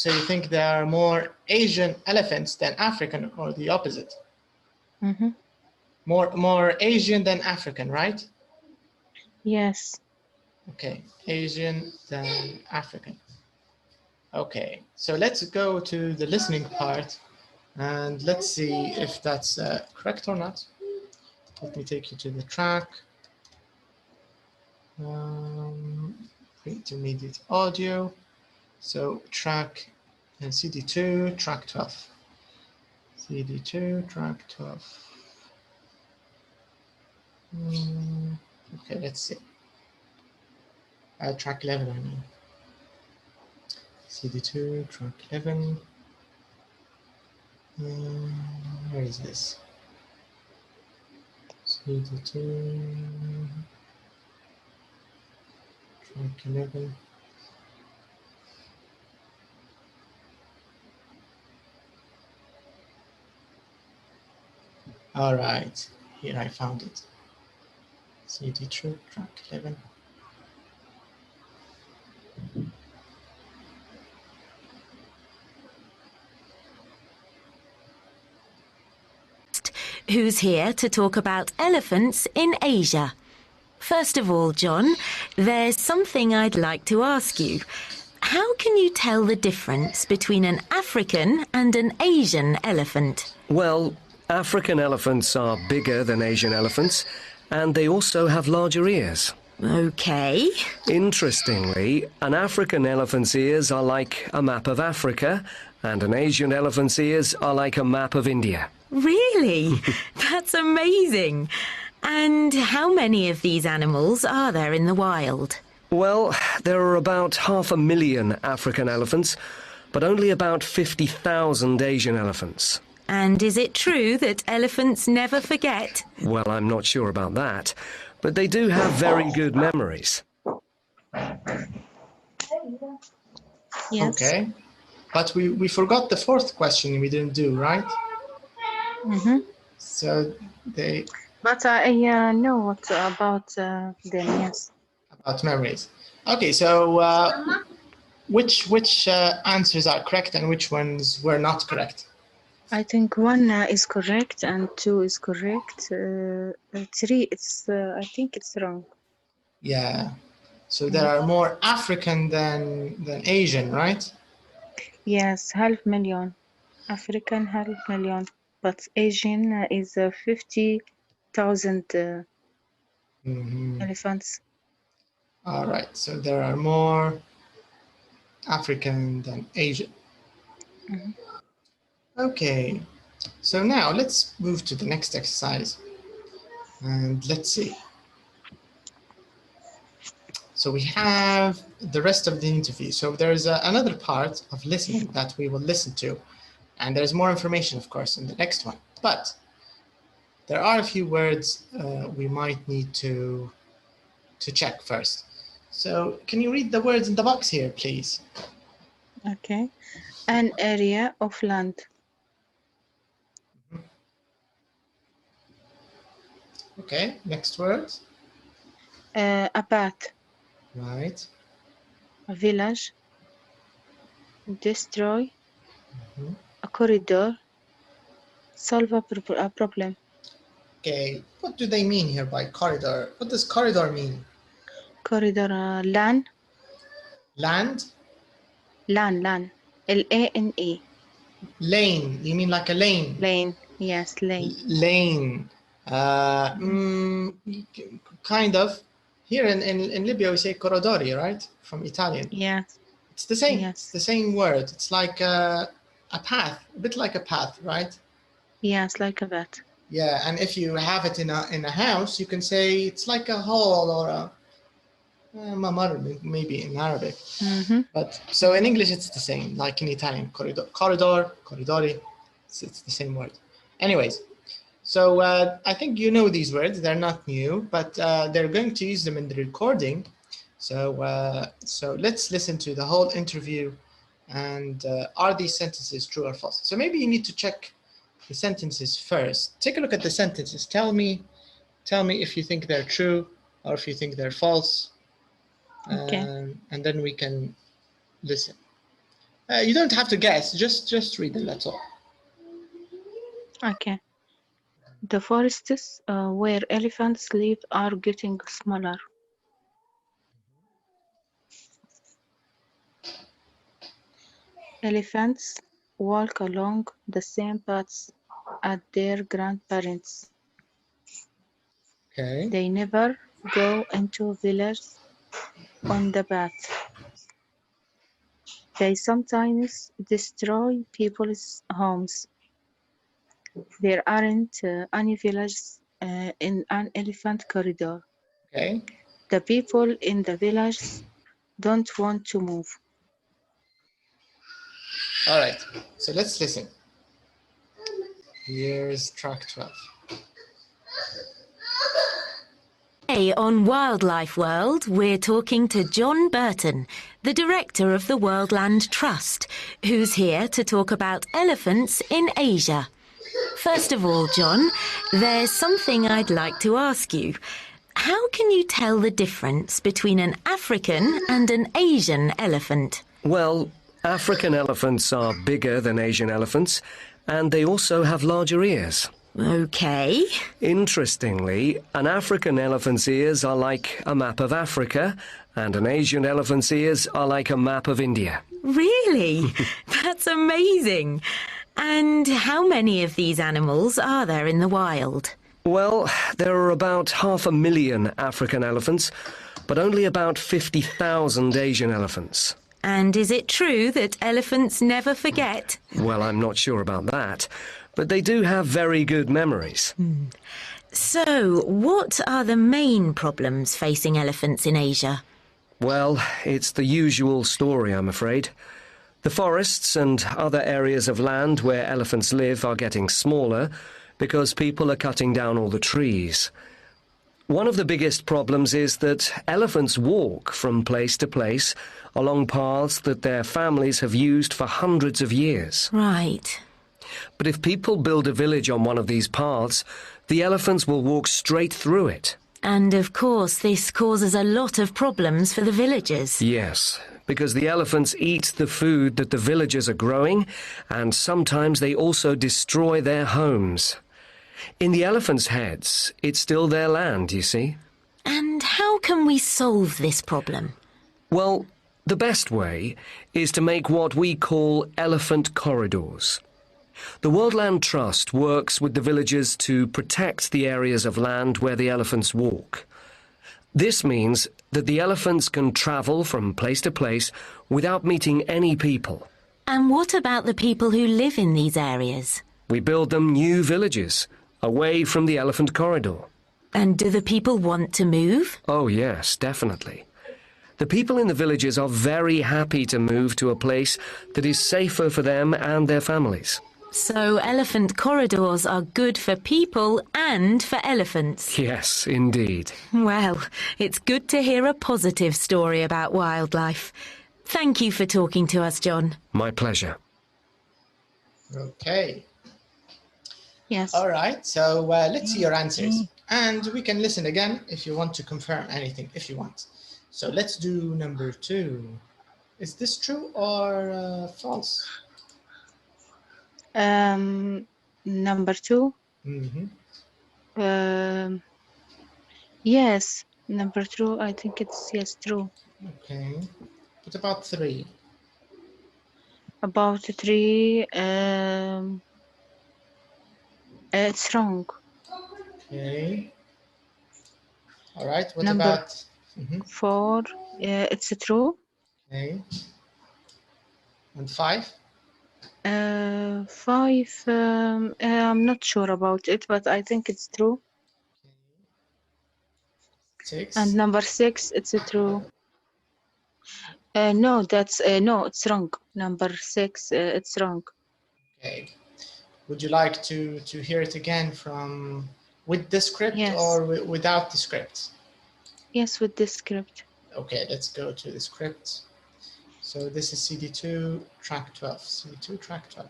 you think there are more Asian elephants than African, or the opposite? Mm-hmm. More Asian than African, right? Yes. Okay, Asian than African. Okay, so let's go to the listening part and let's see if that's correct or not. Let me take you to the track. Pre-intermediate audio. So track CD2, track 12. CD2, track 12. Okay, let's see. Track 11, I mean. CD2, track 11. Where is this? CD2, track 11. All right, here I found it. CD2, track 11. Who's here to talk about elephants in Asia. First of all, John, there's something I'd like to ask you. How can you tell the difference between an African and an Asian elephant? Well, African elephants are bigger than Asian elephants, and they also have larger ears. Okay. Interestingly, an African elephant's ears are like a map of Africa, and an Asian elephant's ears are like a map of India. Really? That's amazing. And how many of these animals are there in the wild? Well, there are about 500,000 African elephants, but only about 50,000 Asian elephants. And is it true that elephants never forget? Well, I'm not sure about that, but they do have very good memories. Yes. Okay, but we forgot the fourth question we didn't do, right? Mm-hmm. So they But I know what about them. Yes. about memories. Okay, so which answers are correct and which ones were not correct? I think 1 is correct and 2 is correct. 3, it's I think it's wrong. Yeah. So there are more African than Asian, right? Yes, 500,000. African 500,000, but Asian is 50,000 elephants. All right. So there are more African than Asian. Okay. So now let's move to the next exercise and let's see. So we have the rest of the interview. So there's another part of listening that we will listen to. And there's more information, of course, in the next one. But there are a few words we might need to check first. So can you read the words in the box here, please? Okay. An area of land. Okay, next word. A path. Right. A village. Destroy. A corridor. Solve a problem. Okay, what do they mean here by corridor? What does corridor mean? Corridor. Land. Land? Land. L-A-N-E. Lane, you mean like a lane? Lane. Yes, lane. Lane. Kind of. Here in Libya we say corridori, right? From Italian. Yes. It's the same. Yes. It's the same word. It's like a path, a bit like a path, right? Yes, like a bat. Yeah, and if you have it in a house, you can say it's like a hall or a mamar, maybe in Arabic. But so in English it's the same, like in Italian, corridor, corridori. It's the same word. Anyways, so I think you know these words. They're not new, but they're going to use them in the recording. So let's listen to the whole interview. And are these sentences true or false? So maybe you need to check the sentences first. Take a look at the sentences. Tell me if you think they're true or if you think they're false. Okay. And then we can listen. You don't have to guess. Just read them. That's all. Okay. The forests where elephants live are getting smaller. Elephants walk along the same paths as their grandparents. Okay. They never go into villages on the path. They sometimes destroy people's homes. There aren't any villages in an elephant corridor. Okay. The people in the village don't want to move. All right. So let's listen. Here's track 12. Today on Wildlife World, we're talking to John Burton, the director of the Worldland Trust, who's here to talk about elephants in Asia. First of all, John, there's something I'd like to ask you. How can you tell the difference between an African and an Asian elephant? Well, African elephants are bigger than Asian elephants, and they also have larger ears. Okay. Interestingly, an African elephant's ears are like a map of Africa, and an Asian elephant's ears are like a map of India. Really? That's amazing. And how many of these animals are there in the wild? Well, there are about 500,000 African elephants, but only about 50,000 Asian elephants. And is it true that elephants never forget? Well, I'm not sure about that, but they do have very good memories. So, what are the main problems facing elephants in Asia? Well, it's the usual story, I'm afraid. The forests and other areas of land where elephants live are getting smaller because people are cutting down all the trees. One of the biggest problems is that elephants walk from place to place along paths that their families have used for hundreds of years. Right. But if people build a village on one of these paths, the elephants will walk straight through it. And of course, this causes a lot of problems for the villagers. Yes, because the elephants eat the food that the villagers are growing, and sometimes they also destroy their homes. In the elephants' heads, it's still their land, you see. And how can we solve this problem? Well, the best way is to make what we call elephant corridors. The Worldland Trust works with the villagers to protect the areas of land where the elephants walk. This means that the elephants can travel from place to place without meeting any people. And what about the people who live in these areas? We build them new villages, away from the elephant corridor. And do the people want to move? Oh yes, definitely. The people in the villages are very happy to move to a place that is safer for them and their families. So elephant corridors are good for people and for elephants. Yes, indeed. Well, it's good to hear a positive story about wildlife. Thank you for talking to us, John. My pleasure. Okay. Yes. All right. So let's see your answers. And we can listen again if you want to confirm anything, if you want. So let's do number 2. Is this true or false? Number 2. Mm-hmm. Yes. Number 2. I think it's yes, true. Okay. What about 3? About 3. It's wrong. Okay. All right. What Number about 4. It's true. Okay. And 5? 5. I'm not sure about it, but I think it's true. 6? And number 6, it's true. No, that's no, it's wrong. Number 6, it's wrong. Okay. Would you like to hear it again from with the script Yes. or without the script? Yes, with the script. Okay, let's go to the script. So this is CD2, track 12. CD2, track 12.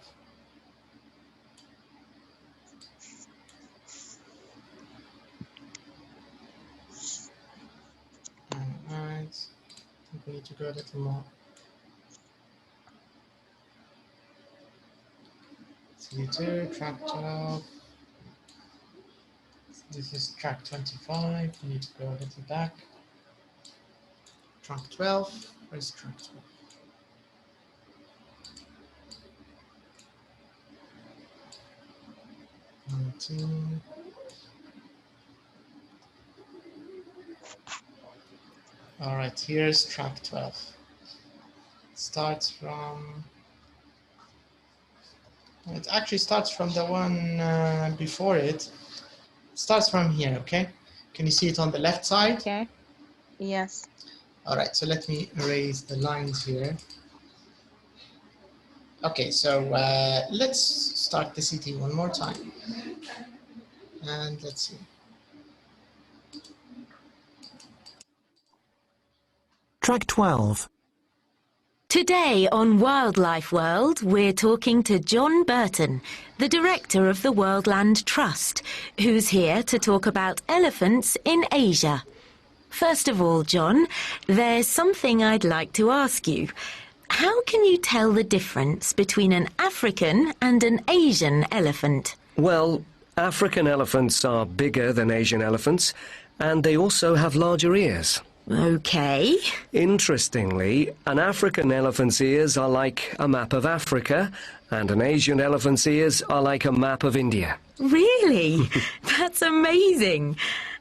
All right. I think we need to go a little more. CD2, track 12. This is track 25. We need to go a little back. Track 12. Where's track 12? All right, here's track 12. Starts from. It actually starts from the one before it. Starts from here, okay? Can you see it on the left side? Okay. Yes. All right, so let me erase the lines here. Okay, so let's start the CD one more time. And let's see. Track 12. Today on Wildlife World, we're talking to John Burton, the director of the Worldland Trust, who's here to talk about elephants in Asia. First of all, John, there's something I'd like to ask you. How can you tell the difference between an African and an Asian elephant? Well, African elephants are bigger than Asian elephants, and they also have larger ears. Okay. Interestingly, an African elephant's ears are like a map of Africa, and an Asian elephant's ears are like a map of India. Really? That's amazing.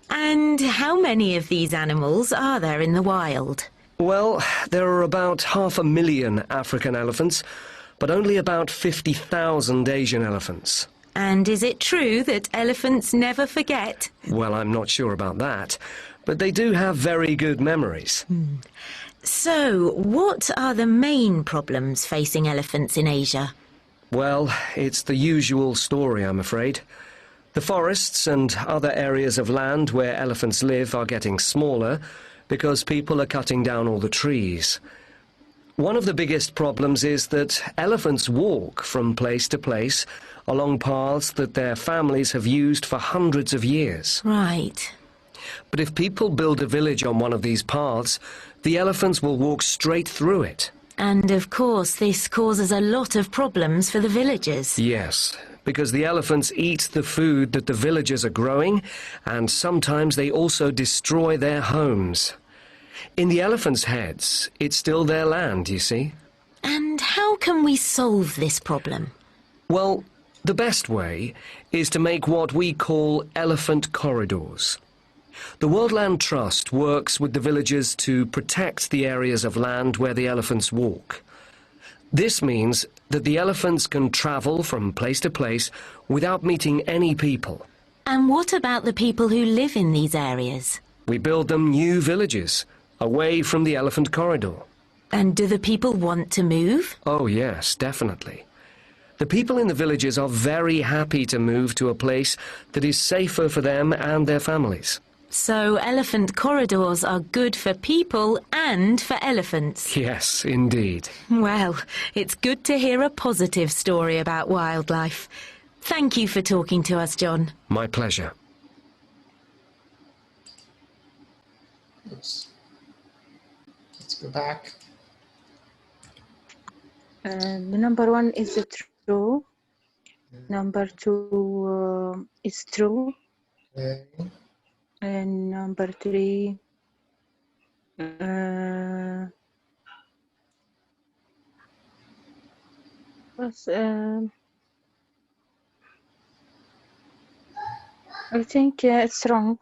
And how many of these animals are there in the wild? Well, there are about 500,000 African elephants, but only about 50,000 Asian elephants. And is it true that elephants never forget? Well, I'm not sure about that, but they do have very good memories. So, what are the main problems facing elephants in Asia? Well, it's the usual story, I'm afraid. The forests and other areas of land where elephants live are getting smaller because people are cutting down all the trees. One of the biggest problems is that elephants walk from place to place along paths that their families have used for hundreds of years. Right. But if people build a village on one of these paths, the elephants will walk straight through it. And of course, this causes a lot of problems for the villagers. Yes, because the elephants eat the food that the villagers are growing, and sometimes they also destroy their homes. In the elephants' heads, it's still their land, you see. And how can we solve this problem? Well, the best way is to make what we call elephant corridors. The Worldland Trust works with the villagers to protect the areas of land where the elephants walk. This means that the elephants can travel from place to place without meeting any people. And what about the people who live in these areas? We build them new villages, away from the elephant corridor. And do the people want to move? Oh yes, definitely. The people in the villages are very happy to move to a place that is safer for them and their families. So elephant corridors are good for people and for elephants. Yes, indeed. Well, it's good to hear a positive story about wildlife. Thank you for talking to us, John. My pleasure. Oops. Let's go back. The number 1 is true. Number 2 is true. Okay. And number 3 was I think it's wrong.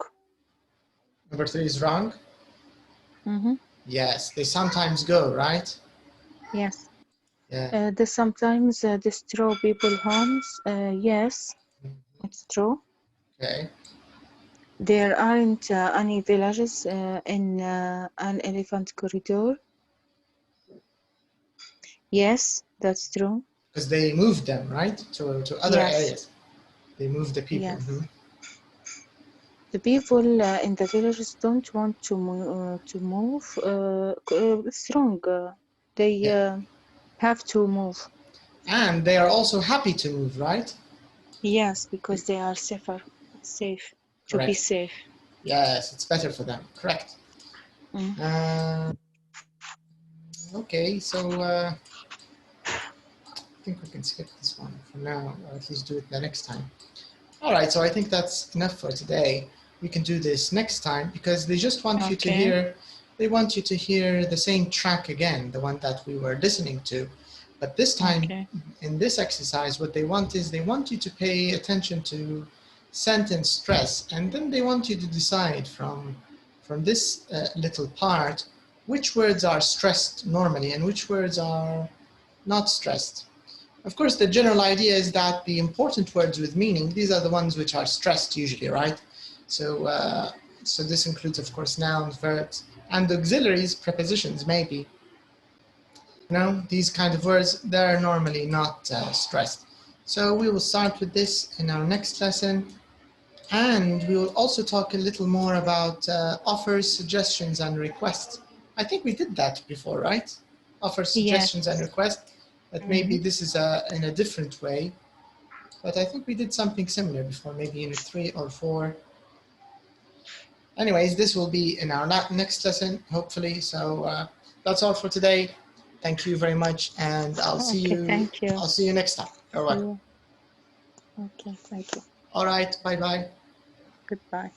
Number 3 is wrong? Mm-hmm. Yes, they sometimes go, right? Yes. Yeah. They sometimes destroy people's homes. Yes, it's true. Okay. There aren't any villages in an elephant corridor. Yes, that's true. Because they moved them, right? To other Yes. areas. They moved the people. Yes. Mhm. The people in the villages don't want to move. It's wrong. They have to move. And they are also happy to move, right? Yes, because they are safe to be Correct. safe. Yes, it's better for them. Correct. Mm. Okay, so I think we can skip this one for now, or at least do it the next time. All right, so I think that's enough for today. We can do this next time because they just want you to Okay. hear, they want you to hear the same track again, the one that we were listening to. But this time, Okay. in this exercise, what they want is they want you to pay attention to sentence stress, and then they want you to decide from this little part which words are stressed normally and which words are not stressed. Of course, the general idea is that the important words with meaning, these are the ones which are stressed usually, right? So, so this includes, of course, nouns, verbs, and auxiliaries, prepositions, maybe. You know, these kind of words, they're normally not stressed. So we will start with this in our next lesson. And we will also talk a little more about offers, suggestions, and requests. I think we did that before, right? Offers, suggestions, and requests. But maybe this is in a different way. But I think we did something similar before, maybe in 3 or 4. Anyways, this will be in our next lesson, hopefully. So that's all for today. Thank you very much, and I'll see you. Thank you. I'll see you next time. All right. Okay, thank you. All right. Bye bye. Goodbye.